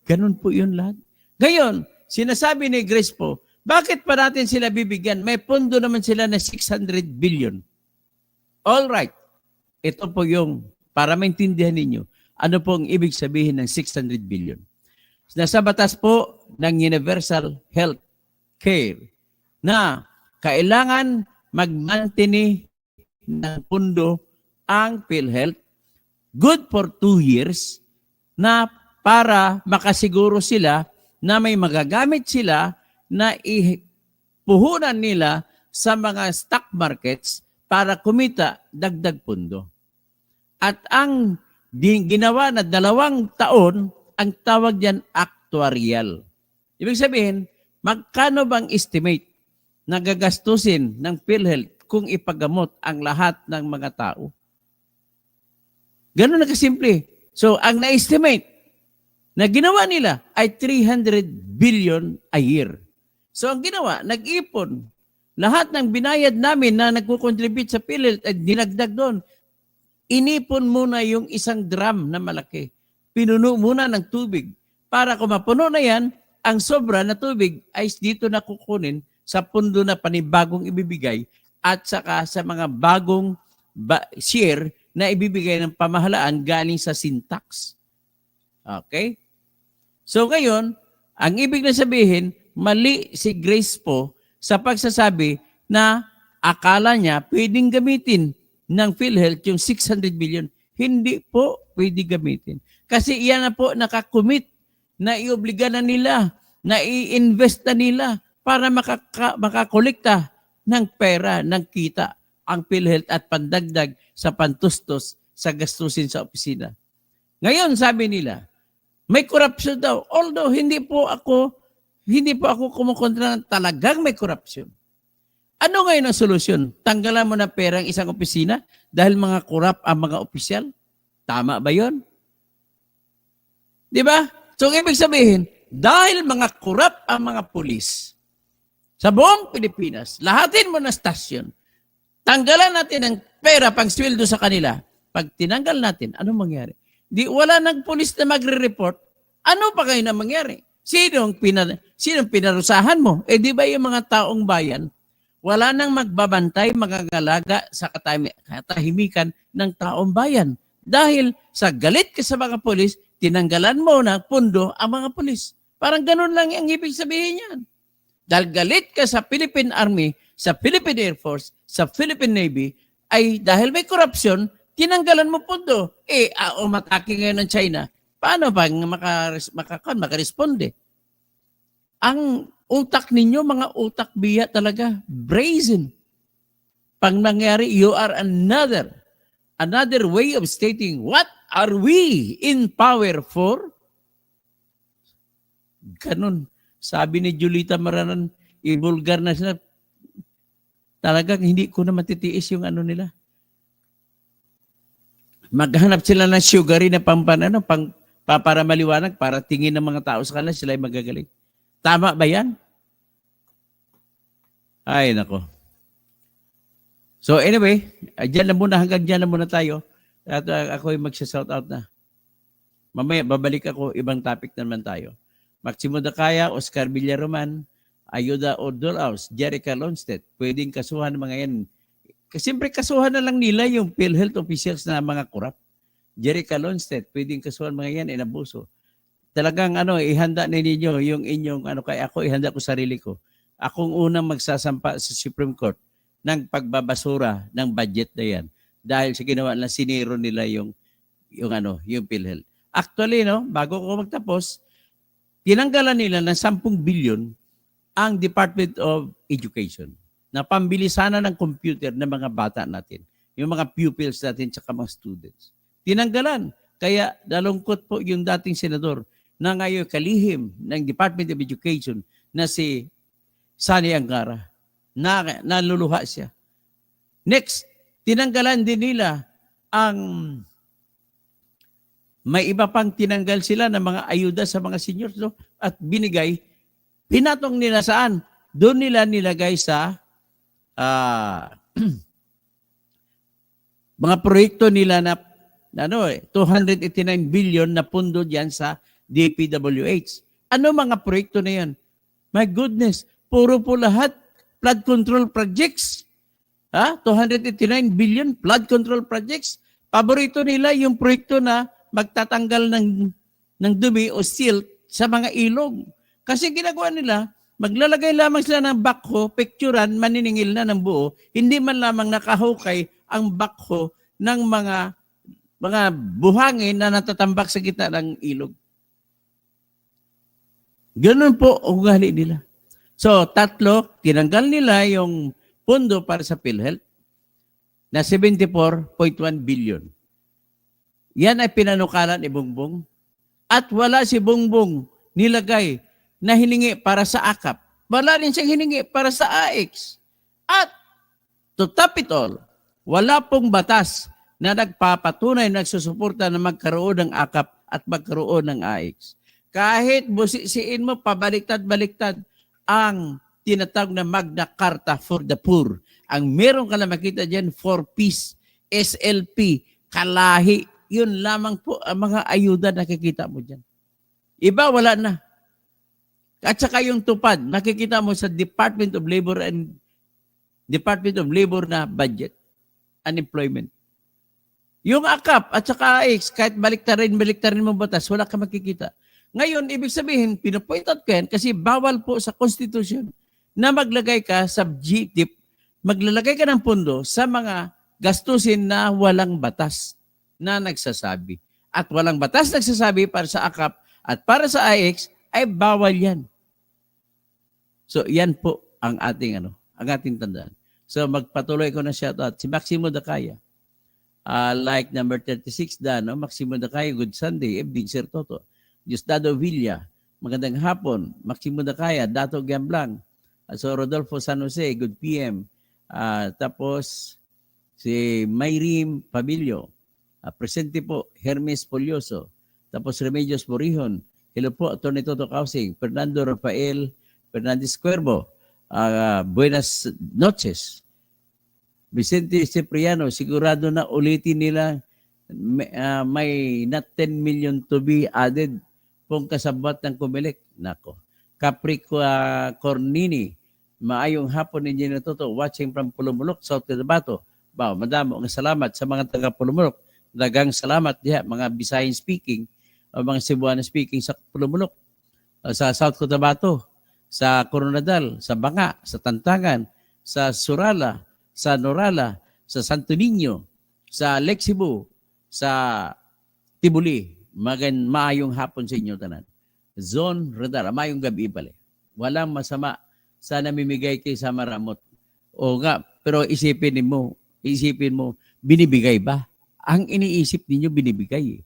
Ganun po yun lahat. Ngayon, sinasabi ni Grace po, bakit pa natin sila bibigyan? May pondo naman sila na 600 billion. All right. Ito po yung, para maintindihan ninyo, ano po ang ibig sabihin ng 600 billion. Nasa batas po ng Universal Health Care na kailangan mag-maintain ng pondo ang PhilHealth good for 2 years na para makasiguro sila na may magagamit sila na ipuhunan nila sa mga stock markets para kumita dagdag pondo. At ang ginawa na 2 taon, ang tawag diyan actuarial. Ibig sabihin, magkano bang estimate na gagastusin ng PhilHealth kung ipagamot ang lahat ng mga tao? Ganun na kasimple. So, ang na-estimate na ginawa nila ay 300 billion a year. So, ang ginawa, nag-ipon. Lahat ng binayad namin na nagkukontribute sa PhilHealth ay dinagdag doon. Inipon muna yung 1 drum na malaki. Pinuno muna ng tubig. Para kung mapuno na yan, ang sobra na tubig ay dito na kukunin sa pundo na panibagong ibibigay at saka sa mga bagong share na ibibigay ng pamahalaan galing sa syntax. Okay? So ngayon, ang ibig na sabihin, mali si Grace po sa pagsasabi na akala niya pwedeng gamitin ng PhilHealth yung 600 billion. Hindi po pwede gamitin. Kasi iyan na po nakakommit na iobliga na nila, na i-invest na nila para makakolekta ng pera, ng kita ang PhilHealth at pandagdag sa pantustos sa gastusin sa opisina. Ngayon, sabi nila, may corruption daw. Although hindi po ako kumukontra ng talagang may corruption. Ano ngayon ang solusyon? Tanggalan mo na pera ang isang opisina dahil mga corrupt ang mga opisyal? Tama ba yon? Di ba? So, ibig sabihin, dahil mga corrupt ang mga pulis, sa buong Pilipinas, lahatin mo na stasyon. Tanggalan natin ang pera pang sweldo sa kanila. Pag tinanggal natin, anong mangyari? Wala nang pulis na magre-report. Ano pa kayo na mangyari? Sinong pinarusahan mo? Di ba yung mga taong bayan, wala nang magbabantay, magagalaga sa katahimikan ng taong bayan. Dahil sa galit ka sa mga pulis, tinanggalan mo na pundo ang mga pulis. Parang ganun lang ang ibig sabihin yan. Dahil galit ka sa Philippine Army, sa Philippine Air Force, sa Philippine Navy, ay dahil may korupsyon, tinanggalan mo pundo. Umatake ngayon ng China. Paano ba makaresponde? Ang utak ninyo, mga utak biya talaga, brazen. Pag nangyari, you are another way of stating, what are we in power for? Ganun. Sabi ni Julita Maranan, ibulgar na sila. Talagang hindi ko na matitiis yung ano nila. Maghanap sila ng sugary na para maliwanag, para tingin ng mga tao sa kanila, sila ay magagaling. Tama ba yan? Ay, nako. So anyway, hanggang dyan na muna tayo. At ako ay magsha-shout out na. Mamaya, babalik ako, ibang topic naman tayo. Maximo Dakaya, Oscar Villaroman, Ayuda Ordolaus, Jerica Lonstedt, pwedeng kasuhan ng mga yan. Siyempre kasuhan na lang nila yung PhilHealth officials na mga korap. Jerica Lonstedt, pwedeng kasuhan mga yan, inabuso. Talagang ihanda na ninyo yung inyong kaya ako ihanda ko sarili ko. Akong unang magsasampa sa Supreme Court ng pagbabasura ng budget na yan. Dahil sa ginawa na siniro nila yung PhilHealth. Actually, bago ko magtapos, tinanggalan nila ng 10 billion ang Department of Education na pambili sana ng computer ng mga bata natin, yung mga pupils natin at mga students. Tinanggalan. Kaya nalungkot po yung dating senador na ngayon kalihim ng Department of Education na si Sani Angara. Naluluha siya. Next, tinanggalan din nila ang may iba pang tinanggal sila ng mga ayuda sa mga seniors at pinatong nila saan? Doon nila nilagay sa mga proyekto nila na 289 billion na pundo diyan sa DPWH. Ano mga proyekto na yan? My goodness, puro po lahat flood control projects. 289 billion flood control projects. Paborito nila yung proyekto na magtatanggal ng dumi o silt sa mga ilog. Kasi ginagawa nila, maglalagay lamang sila ng backhoe, picturean, maniningil na ng buo, hindi man lamang nakahukay ang backhoe ng mga buhangin na natatambak sa gitna ng ilog. Ganun po ang ugali nila. So, tinanggal nila yung pondo para sa PhilHealth na 74.1 billion. Yan ay pinanukalan ni Bongbong. At wala si Bongbong nilagay na hiningi para sa AKAP. Wala rin siyang hiningi para sa AX. At to top it all, wala pong batas na nagpapatunay, nagsusuporta na magkaroon ng AKAP at magkaroon ng AX. Kahit busisiin mo, pabaliktad-baliktad ang tinatawag na Magna Carta for the Poor. Ang meron ka na makita dyan, for peace, SLP, kalahi, yun lamang po ang mga ayuda na nakikita mo dyan. Iba, wala na. At saka yung tupad, nakikita mo sa Department of Labor na budget, unemployment. Yung AKAP at saka AX, kahit baliktarin mo batas, wala ka makikita. Ngayon, ibig sabihin, pinapoint out ko yan kasi bawal po sa Constitution na maglagay ka sa GTIP, maglalagay ka ng pondo sa mga gastusin na walang batas na nagsasabi. At walang batas nagsasabi para sa AKAP at para sa AX ay bawal yan. So, yan po ang ating tandaan. So, magpatuloy ko na shoutout. Si Maximo Dakaya. Like number 36 Maximo Dakaya, good Sunday. Evening, Sir Toto. Diosdado Villa, magandang hapon. Maximo Dakaya, Dato Gamblang. So, Rodolfo San Jose, good PM. Tapos, si Mayrim Pabilio. Presente po, Hermes Polioso. Tapos Remedios Borihon. Hello po, Atty. Toto Kausing. Fernando Rafael Fernandez Cuervo. buenas noches. Vicente Cipriano, sigurado na ulitin nila may not 10 million to be added kung kasabot ng Comelec. Nako. Capri Cornini, maayong hapon Engineer Toto, watching from Pulumulok, South Cotabato. Wow, madamo ang salamat sa mga taga Pulumulok. Dagang salamat diha, mga Bisayan speaking, o mga Cebuano speaking sa Pulumulok, sa South Cotabato, sa Coronadal, sa Banga, sa Tantangan, sa Surala, sa Norala, sa Santo Niño, sa Lexibu, sa Tibuli. Maayong hapon sa inyo tanan. Zone Radar, maayong gabi pala. Walang masama sa namimigay kay sa maramot. O nga, pero isipin mo, binibigay ba? Ang iniisip ninyo binibigay.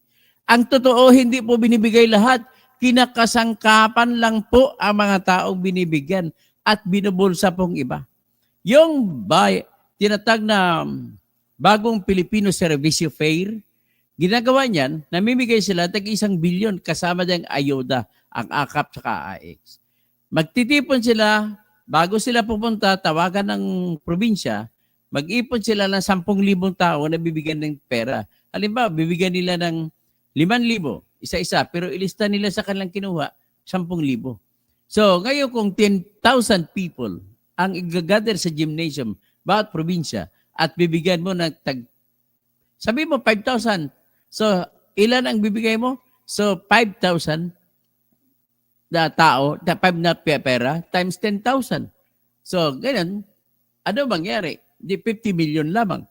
Ang totoo, hindi po binibigay lahat. Kinakasangkapan lang po ang mga taong binibigyan at binubulsa pong iba. Yung tinatag na bagong Filipino Servicio Fair, ginagawa niyan, namimigay sila tag 1 bilyon kasama diyang ayuda, ang AKAP at AX. Magtitipon sila, bago sila pupunta, tawagan ng probinsya, mag-ipon sila ng 10,000 tao na bibigyan ng pera. Halimbawa, bibigyan nila ng 5,000, isa-isa, pero ilista nila sa kanilang kinuha, 10,000. So, ngayon kung 10,000 people ang igagather sa gymnasium, bawat probinsya, at bibigyan mo ng sabi mo 5,000. So, ilan ang bibigay mo? So, 5,000 na tao, 5 na pera, times 10,000. So, ganyan, ano mangyari? Di 50 million lamang.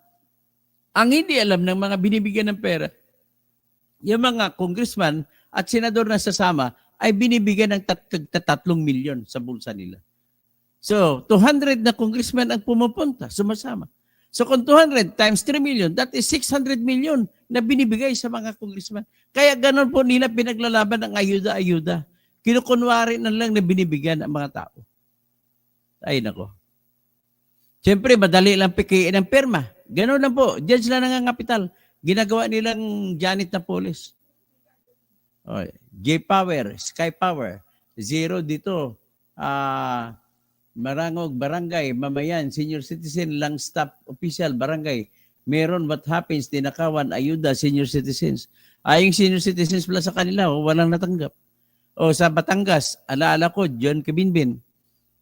Ang hindi alam ng mga binibigyan ng pera, yung mga congressman at senador na sasama ay binibigyan ng 3 milyon sa bulsa nila. So, 200 na congressman ang pumupunta, sumasama. So, kung 200 times 3 million, that is 600 million na binibigay sa mga congressman. Kaya ganon po nila pinaglalaban ng ayuda-ayuda. Kinukunwari na lang na binibigyan ang mga tao. Ay, nako. Siyempre, madali lang pikiin ang perma. Ganon lang po. Diyan sila nangangapital. Ginagawa nilang Janet Napoles. J-Power, Sky Power, Zero dito. Marangog, Barangay, Mamayan, Senior Citizen, Lang Staff Official, Barangay. Meron what happens, tinakawan, ayuda, Senior Citizens. Yung Senior Citizens pala sa kanila, walang natanggap. Sa Batangas, alaala ko, John Cabinbin,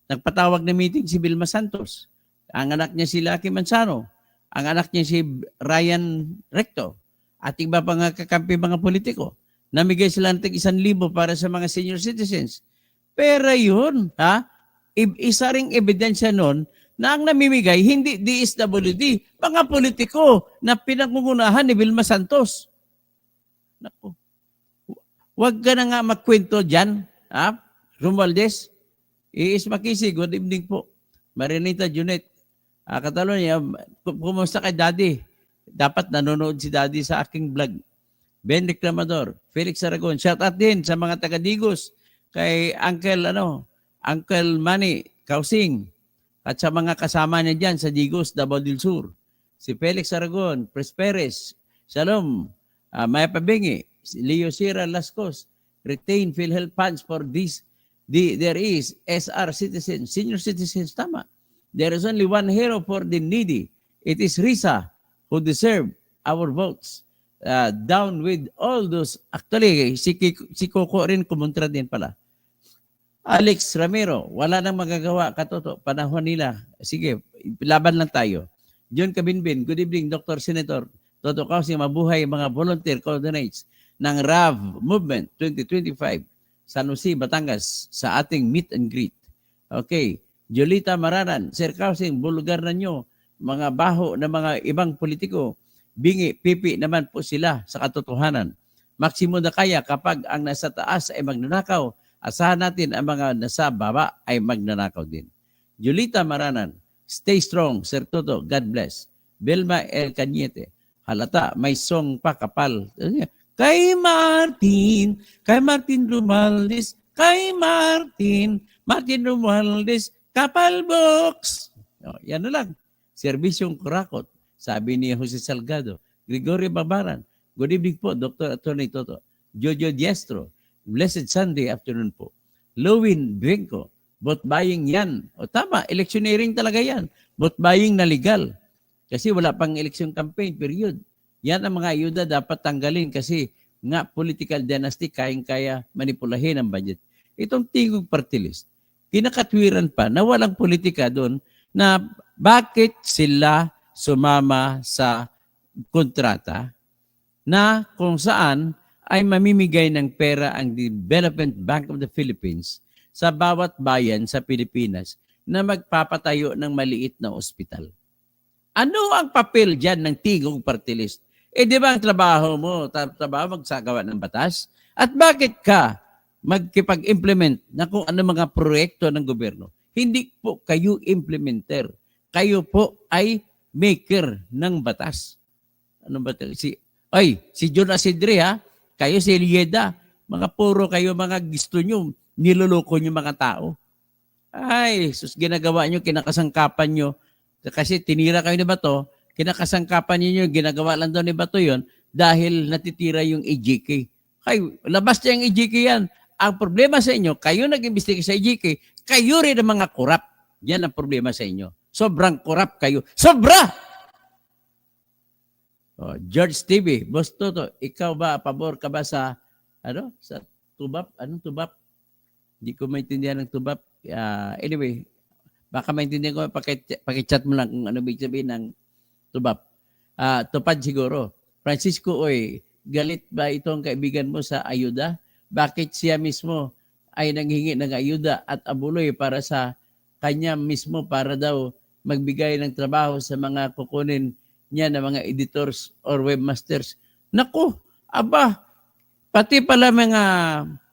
nagpatawag na meeting si Vilma Santos. Ang anak niya si Lucky Manzano. Ang anak niya si Ryan Recto. At iba pa nga kakampi mga politiko. Namigay sila ng 1,000 para sa mga senior citizens. Pero yun, isa ring ebidensya nun na ang namimigay hindi DSWD, mga politiko na pinangungunahan ni Vilma Santos. Naku. Huwag ka na nga magkwento dyan, Romualdez. Iis Makisi, good evening po. Marinita Junet, Catalonia, kumusta kay Daddy? Dapat nanonood si Daddy sa aking vlog. Ben Reclamador, Felix Aragon, shout out din sa mga taga-Digos, kay Uncle Manny Kausing, at sa mga kasama niya dyan sa Digos, Davao del Sur. Si Felix Aragon, Presperes, Shalom, Maya Pabingi, Leo Sierra Lascos, retain PhilHealth funds for this. There is SR citizens, senior citizens, tama. There is only one hero for the needy. It is Risa who deserve our votes. Down with all those. Actually, si Coco rin kumontra din pala. Alex Ramiro, wala nang magagawa, katoto. Panahon nila. Sige, laban lang tayo. John Cabinbin, good evening, Dr. Senator. Toto Kausi, mabuhay mga volunteer coordinates ng RAV Movement 2025 San Jose, Batangas sa ating meet and greet. Okay. Jolita Maranan, Sir Kausing, bulugar na nyo, mga baho na mga ibang politiko, bingi, pipi naman po sila sa katotohanan. Maximo na kaya kapag ang nasa taas ay magnanakaw, asahan natin ang mga nasa baba ay magnanakaw din. Jolita Maranan, stay strong, Sir Toto, God bless. Belma El Cañete, halata, may song pa kapal. Kay Martin Romualdez, Martin Romualdez, Kapal Box. Yan na lang. Serbisyong kurakot. Sabi ni Jose Salgado. Gregorio Babaran. Good evening po, Dr. Atty. Toto. Jojo Diestro. Blessed Sunday afternoon po. Lowin Benko. Vote buying yan. O tama, electioneering talaga yan. Vote buying na legal. Kasi wala pang election campaign, period. Yan ang mga ayuda dapat tanggalin kasi nga political dynasty kayang-kaya manipulahin ang budget. Itong Tingog Party List, kinakatwiran pa na walang politika doon na bakit sila sumama sa kontrata na kung saan ay mamimigay ng pera ang Development Bank of the Philippines sa bawat bayan sa Pilipinas na magpapatayo ng maliit na ospital. Ano ang papel dyan ng Tingog Party List? Di ba ang trabaho mo, trabaho magsagawa ng batas? At bakit ka magkipag-implement na kung ano mga proyekto ng gobyerno? Hindi po kayo implementer. Kayo po ay maker ng batas. Ano ba ito? Si John Asidre ha? Kayo si Elieda. Mga puro kayo mga gusto nyo. Niloloko nyo mga tao. Ay, sus, ginagawa nyo, kinakasangkapan nyo. Kasi tinira kayo ni Bato, kinakasangkapan niyo, ginagawa lang daw ni Bato yon dahil natitira yung EJK. Kayo, labas niya yung EJK yan. Ang problema sa inyo, kayo nag-imbestiga sa EJK, kayo rin ang mga korap. Yan ang problema sa inyo. Sobrang korap kayo. Sobra! Oh, George TV, Boss Toto, ikaw ba, pabor ka ba sa tubap? Anong tubap? Hindi ko maintindihan ng tubap. Anyway, baka maintindihan ko, pakichat mo lang kung ano ibig sabihin ng tubap. Tupad siguro. Francisco, galit ba itong kaibigan mo sa ayuda? Bakit siya mismo ay nanghingi ng ayuda at abuloy para sa kanya mismo para daw magbigay ng trabaho sa mga kukunin niya na mga editors or webmasters? Naku, pati pala mga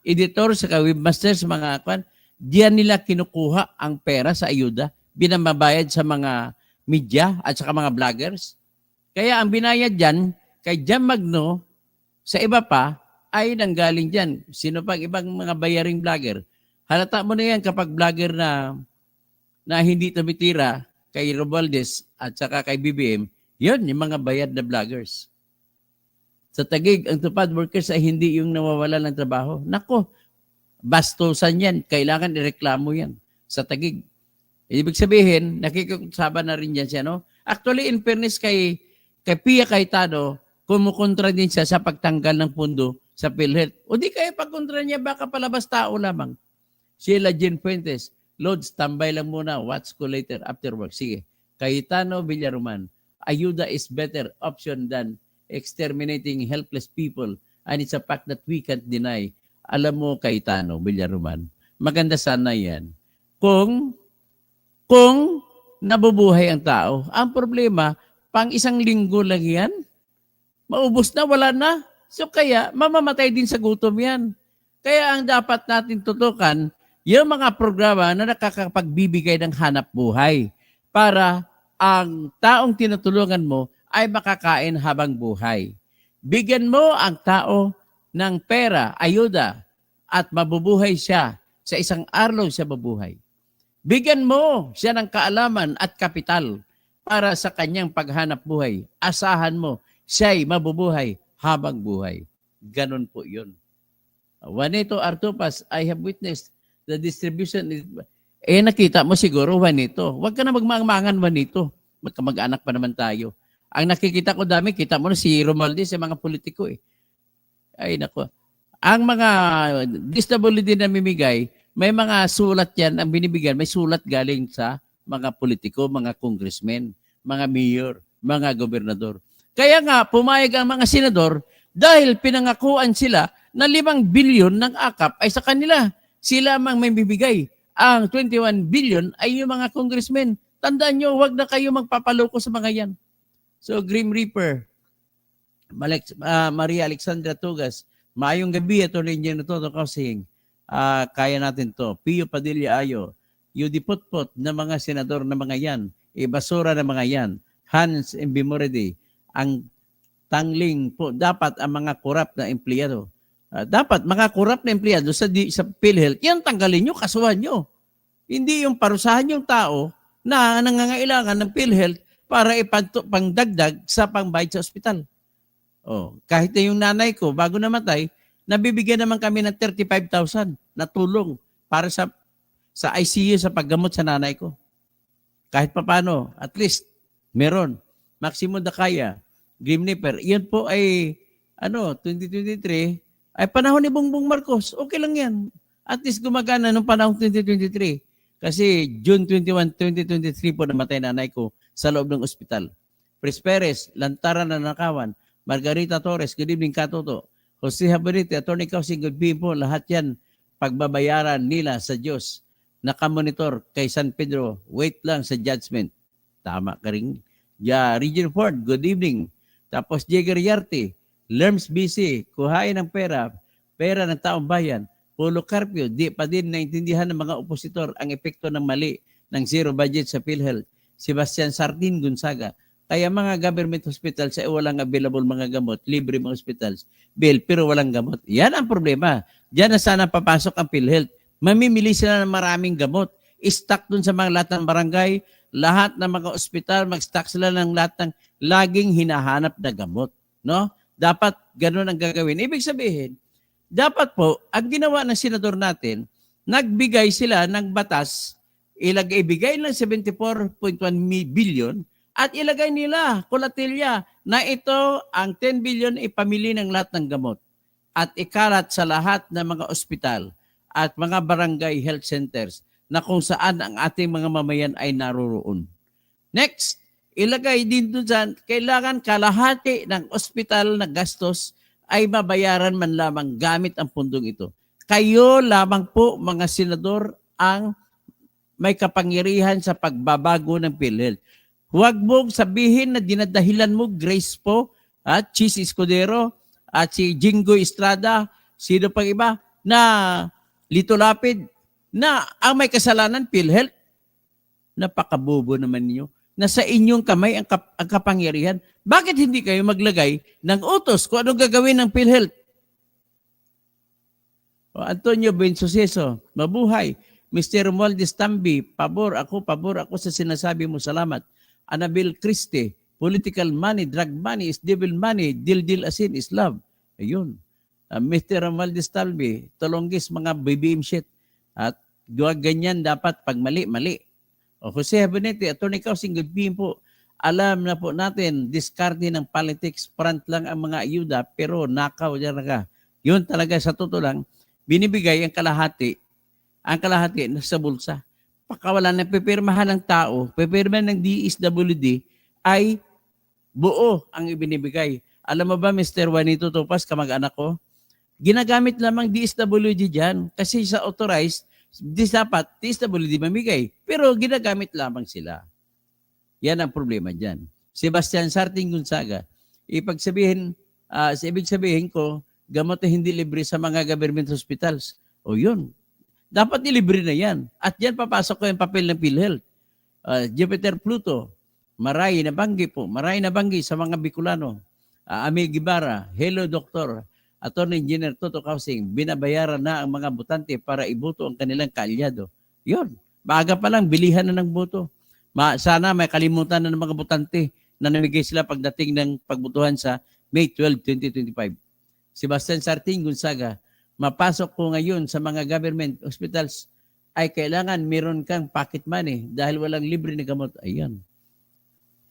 editors sa webmasters, mga diyan nila kinukuha ang pera sa ayuda, binamabayad sa mga media at saka mga vloggers. Kaya ang binayad dyan, kay Jam Magno, sa iba pa, ay nanggaling dyan. Sino pang ibang mga bayaring vlogger? Halata mo na yan kapag vlogger na hindi tumitira kay Romualdez at saka kay BBM, yun, yung mga bayad na vloggers. Sa Taguig, ang tupad workers ay hindi yung nawawala ng trabaho. Nako, bastusan yan. Kailangan ireklamo yan sa Taguig. Ibig sabihin, nakikisama na rin yan siya, no? Actually, in fairness kay Pia Cayetano, kumukontra din siya sa pagtanggal ng pundo sa PhilHealth. O di kaya pagkontra niya, baka palabas tao lamang. Sheila Jean Fuentes, Lods, tambay lang muna. Watch ko later after work. Sige. Cayetano Villaroman, ayuda is better option than exterminating helpless people. And it's a fact that we can't deny. Alam mo, Cayetano Villaroman, maganda sana yan. Kung nabubuhay ang tao, ang problema, pang isang linggo lang yan, maubos na, wala na. So kaya, mamamatay din sa gutom yan. Kaya ang dapat natin tutukan, yung mga programa na nakakapagbibigay ng hanap buhay para ang taong tinutulungan mo ay makakain habang buhay. Bigyan mo ang tao ng pera, ayuda, at mabubuhay siya. Sa isang araw siya mabuhay. Bigyan mo siya ng kaalaman at kapital para sa kanyang paghanap buhay. Asahan mo, siya'y mabubuhay habang buhay. Ganon po yun. Juanito Artupas, I have witnessed the distribution. Nakita mo siguro, Juanito. Huwag ka na magmamangan, Juanito. Magkamag-anak pa naman tayo. Ang nakikita ko dami, kita mo na si Romualdez, sa mga politiko eh. Ay, nako. Ang mga disability na mimigay, may mga sulat yan, ang binibigyan, may sulat galing sa mga politiko, mga congressmen, mga mayor, mga gobernador. Kaya nga, pumayag ang mga senador dahil pinangakuan sila na 5 bilyon ng akap ay sa kanila. Sila mang may bibigay. Ang 21 billion ay yung mga congressmen. Tandaan nyo, huwag na kayo magpapaloko sa mga yan. So, Grim Reaper, Maria Alexandra Tugas, maayong gabi, ito rin yung natuto kasi kaya natin to. Pio Padilla Ayo, Yudiputput na mga senador na mga yan, ibasura na mga yan, Hans Mbimorede, ang tangling po, dapat ang mga korap na empleyado. Dapat mga korap na empleyado sa PhilHealth, yan tanggalin nyo, kasuhan nyo. Hindi yung parusahan yung tao na nangangailangan ng PhilHealth para ipangdagdag sa pangbayad sa ospital. Kahit na yung nanay ko, bago namatay, nabibigyan naman kami ng 35,000 na tulong para sa sa ICU sa paggamot sa nanay ko. Kahit papano, at least meron. Maximo Dakaya, Grim Nipper, yan po ay 2023 ay panahon ni Bongbong Marcos. Okay lang yan. At least gumagana nung panahon 2023. Kasi June 21, 2023 po namatay nanay ko sa loob ng ospital. Pres Perez, Lantaran na Nakawan, Margarita Torres, good evening Katoto. Jose Habanite, Atty. Kausing, good evening po. Lahat yan pagbabayaran nila sa Diyos. Nakamonitor kay San Pedro, wait lang sa judgment. Tama ka rin. Regine Ford, good evening. Tapos Jagger Yarte, Lerms BC, kuhain ng pera ng taong bayan. Polo Carpio, di pa din naintindihan ng mga opositor ang epekto ng mali ng zero budget sa PhilHealth. Sebastian Sardin Gonzaga, kaya mga government hospitals ay walang available mga gamot, libre mga hospitals, bill pero walang gamot. Yan ang problema. Diyan na sana papasok ang PhilHealth. Mamimili sila ng maraming gamot. I-stock dun sa mga lahat ng barangay, lahat ng mga ospital, mag-stock sila ng lahat ng laging hinahanap na gamot. No? Dapat ganun ang gagawin. Ibig sabihin, dapat po, ang ginawa ng senador natin, nagbigay sila ng batas, ibigay ng 74.1 billion at ilagay nila, kulatilya, na ito ang 10 billion ipamili ng lahat ng gamot at ikalat sa lahat ng mga ospital at mga barangay health centers na kung saan ang ating mga mamayan ay naroroon. Next, ilagay din doon dyan, kailangan kalahati ng ospital na gastos ay mabayaran man lamang gamit ang pundong ito. Kayo lamang po, mga senador, ang may kapangyarihan sa pagbabago ng PhilHealth. Huwag mong sabihin na dinadahilan mo Grace po at Cheese Escudero at si Jingo Estrada, sino pang iba, na Lito Lapid, na ang may kasalanan PhilHealth. Napakabobo naman niyo. Nasa inyong kamay ang kapangyarihan. Bakit hindi kayo maglagay ng utos kung anong gagawin ng PhilHealth? Antonio Bensuceso, mabuhay. Mr. Romualdez Tambi, pabor ako sa sinasabi mo, salamat. Annabel Christie, political money, drug money is devil money, deal asin is love. Ayun. Mr. Romualdez Tambi, Tolongis, mga BBM shit. At ganyan dapat pag mali. O Jose Habanete, Atty. Kausing, good evening po. Alam na po natin, diskarte ng politics, front lang ang mga ayuda, pero nakaw dyan ka. Yun talaga sa totoo lang, binibigay ang kalahati nasa bulsa. Pagkawala na pipirmahan ng tao, pipirmahan ng DSWD, ay buo ang ibinibigay. Alam mo ba, Mr. Juanito Topas, kamag-anak ko, ginagamit lamang DSWD dyan kasi sa authorized, dapat DSWD mamigay. Pero ginagamit lamang sila. Yan ang problema dyan. Sebastian Sarting Gonzaga, ibig sabihin ko, gamot na hindi libre sa mga government hospitals. O yun. Dapat nilibre na yan. At yan papasok ko yung papel ng PhilHealth. Jupiter Pluto, Maray Nabanggi sa mga Bicolano. Amil Gibara, hello Doktor. Attorney Engineer Toto Kausing, binabayaran na ang mga botante para iboto ang kanilang kaalyado. Yun. Maaga pa lang, bilihan na ng boto. Sana may kalimutan na ng mga botante na namigay sila pagdating ng pagbotohan sa May 12, 2025. Sebastian Sarting Gonzaga, mapasok ko ngayon sa mga government hospitals ay kailangan meron kang pocket money dahil walang libre na gamot. Ayan.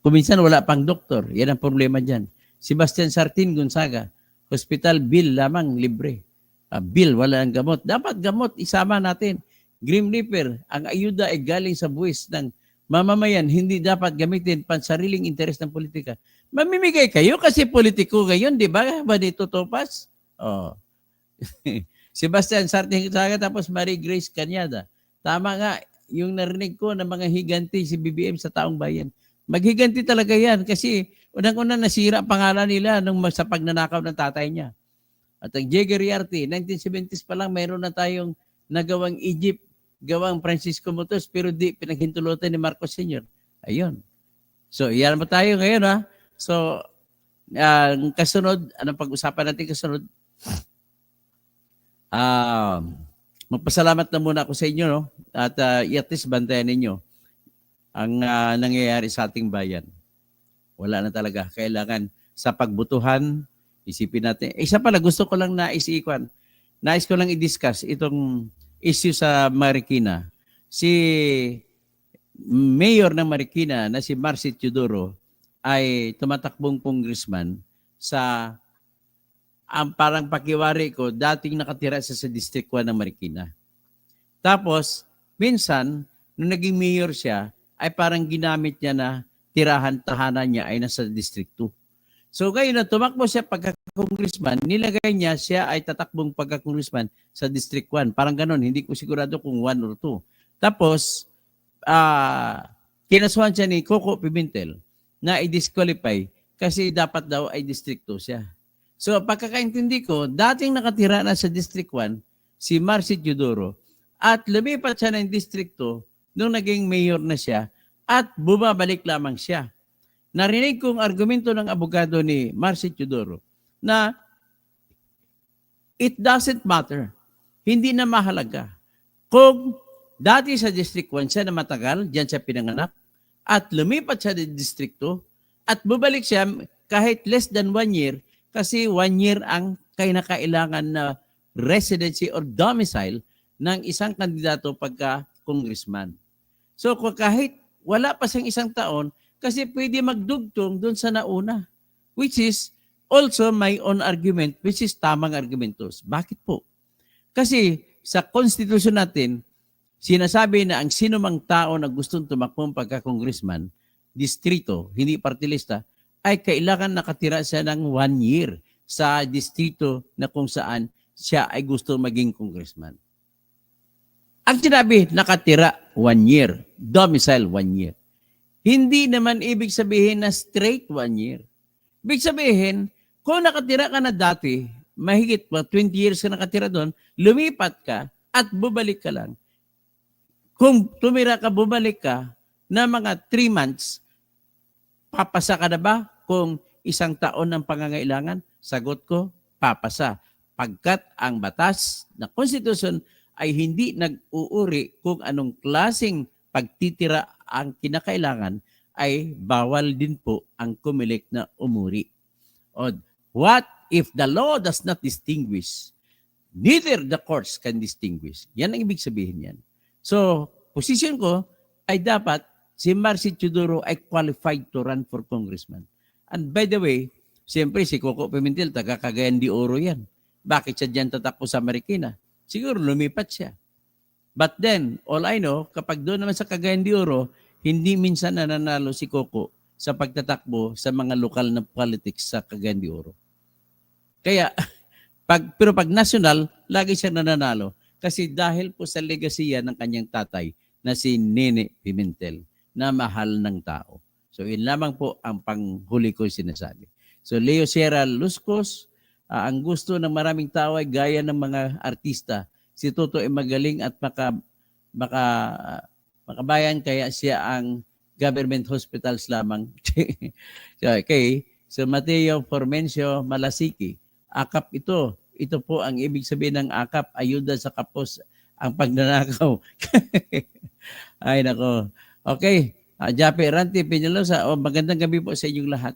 Kuminsan wala pang doktor. Yan ang problema dyan. Sebastian Sarting Gonzaga, hospital bill lamang libre. Bill, wala ang gamot. Dapat gamot, isama natin. Grim Reaper, ang ayuda ay galing sa buwis ng mamamayan, hindi dapat gamitin pansariling interes ng politika. Mamimigay kayo kasi politiko ngayon, di ba? Juanito Topas? Oh. Sebastian Sarting Gonzaga, tapos Marie Grace Cañada. Tama nga, yung narinig ko ng mga higanti si BBM sa taong bayan. Maghiganti talaga yan kasi unang-una nasira ang pangalan nila nung sa pagnanakaw ng tatay niya. At ang Jagger Yarte, 1970s pa lang mayroon na tayong nagawang Egypt, gawang Francisco Motos, pero di pinaghintulutan ni Marcos Sr. Ayun. So, iyan mo tayo ngayon ha. So, ang kasunod, anong pag-usapan natin kasunod? Magpasalamat na muna ako sa inyo, no? At at least bantayan ninyo ang nangyayari sa ating bayan. Wala na talaga. Kailangan sa pagbutuhan, isipin natin. Isa pala, gusto ko lang nais ko lang i-discuss itong issue sa Marikina. si mayor ng Marikina na si Marcy Teodoro ay tumatakbong congressman sa ang parang pakiwari ko, dating nakatira sa District 1 ng Marikina. Tapos, minsan, nung naging mayor siya, ay parang ginamit niya na tahanan niya ay nasa District 2. So, ngayon na tumakbo siya pagka-congressman, nilagay niya siya ay tatakbong pagka-congressman sa District 1. Parang ganon, hindi ko sigurado kung 1 or 2. Tapos, kinasuhan siya ni Coco Pimentel na i-disqualify kasi dapat daw ay District 2 siya. So, pagkakaintindi ko, dating nakatira na sa District 1, si Marcy Teodoro, at lumipat siya ng District 2 nung naging mayor na siya at bumabalik lamang siya. Narinig kong argumento ng abogado ni Marcy Teodoro na it doesn't matter. Hindi na mahalaga. Kung dati sa District 1 siya na matagal, diyan siya pinanganak, at lumipat siya ng District 2, at bumalik siya kahit less than 1 year, kasi 1 year ang kinakailangan na residency or domicile ng isang kandidato pagka congressman. So kahit wala pa siyang 1 taon, kasi pwede magdugtong doon sa nauna, which is also my own argument, which is tamang argumentos. Bakit po? Kasi sa konstitusyon natin, sinasabi na ang sino mang tao na gustong tumakbong pagka-congressman, distrito, hindi partilista, ay kailangan nakatira siya ng 1 year sa distrito na kung saan siya ay gusto maging congressman. Ang sinabi, nakatira 1 year, domicile 1 year. Hindi naman ibig sabihin na straight 1 year. Ibig sabihin, kung nakatira ka na dati, mahigit 20 years ka nakatira doon, lumipat ka at bubalik ka lang. Kung tumira ka, bubalik ka na mga 3 months, papasa ka na ba kung 1 taon ng pangangailangan? Sagot ko, papasa. Pagkat ang batas na konstitusyon ay hindi nag-uuri kung anong klaseng pagtitira ang kinakailangan, ay bawal din po ang kumilik na umuri. O, what if the law does not distinguish? Neither the courts can distinguish. Yan ang ibig sabihin yan. So, position ko ay dapat si Marcy Teodoro ay qualified to run for congressman. And by the way, siyempre si Coco Pimentel, taga Cagayan de Oro yan. Bakit siya dyan tatakbo sa Marikina? Siguro lumipat siya. But then, all I know, kapag doon naman sa Cagayan de Oro, hindi minsan nananalo si Coco sa pagtatakbo sa mga lokal na politics sa Cagayan de Oro. Kaya, pero pag national, lagi siya nananalo. Kasi dahil po sa legasiya ng kanyang tatay na si Nene Pimentel, na mahal ng tao. So, yun lamang po ang panghuli ko sinasabi. So, Leo Sierra Luscos, ang gusto ng maraming tao ay gaya ng mga artista. Si Toto ay magaling at makabayan, kaya siya ang government hospitals lamang. Okay. So, Mateo Formencio Malasiki, akap ito. Ito po ang ibig sabihin ng akap, ayuda sa kapos ang pagnanakaw. Ay, nako. Okay. Jape Ranti Peñalosa, magandang gabi po sa inyong lahat.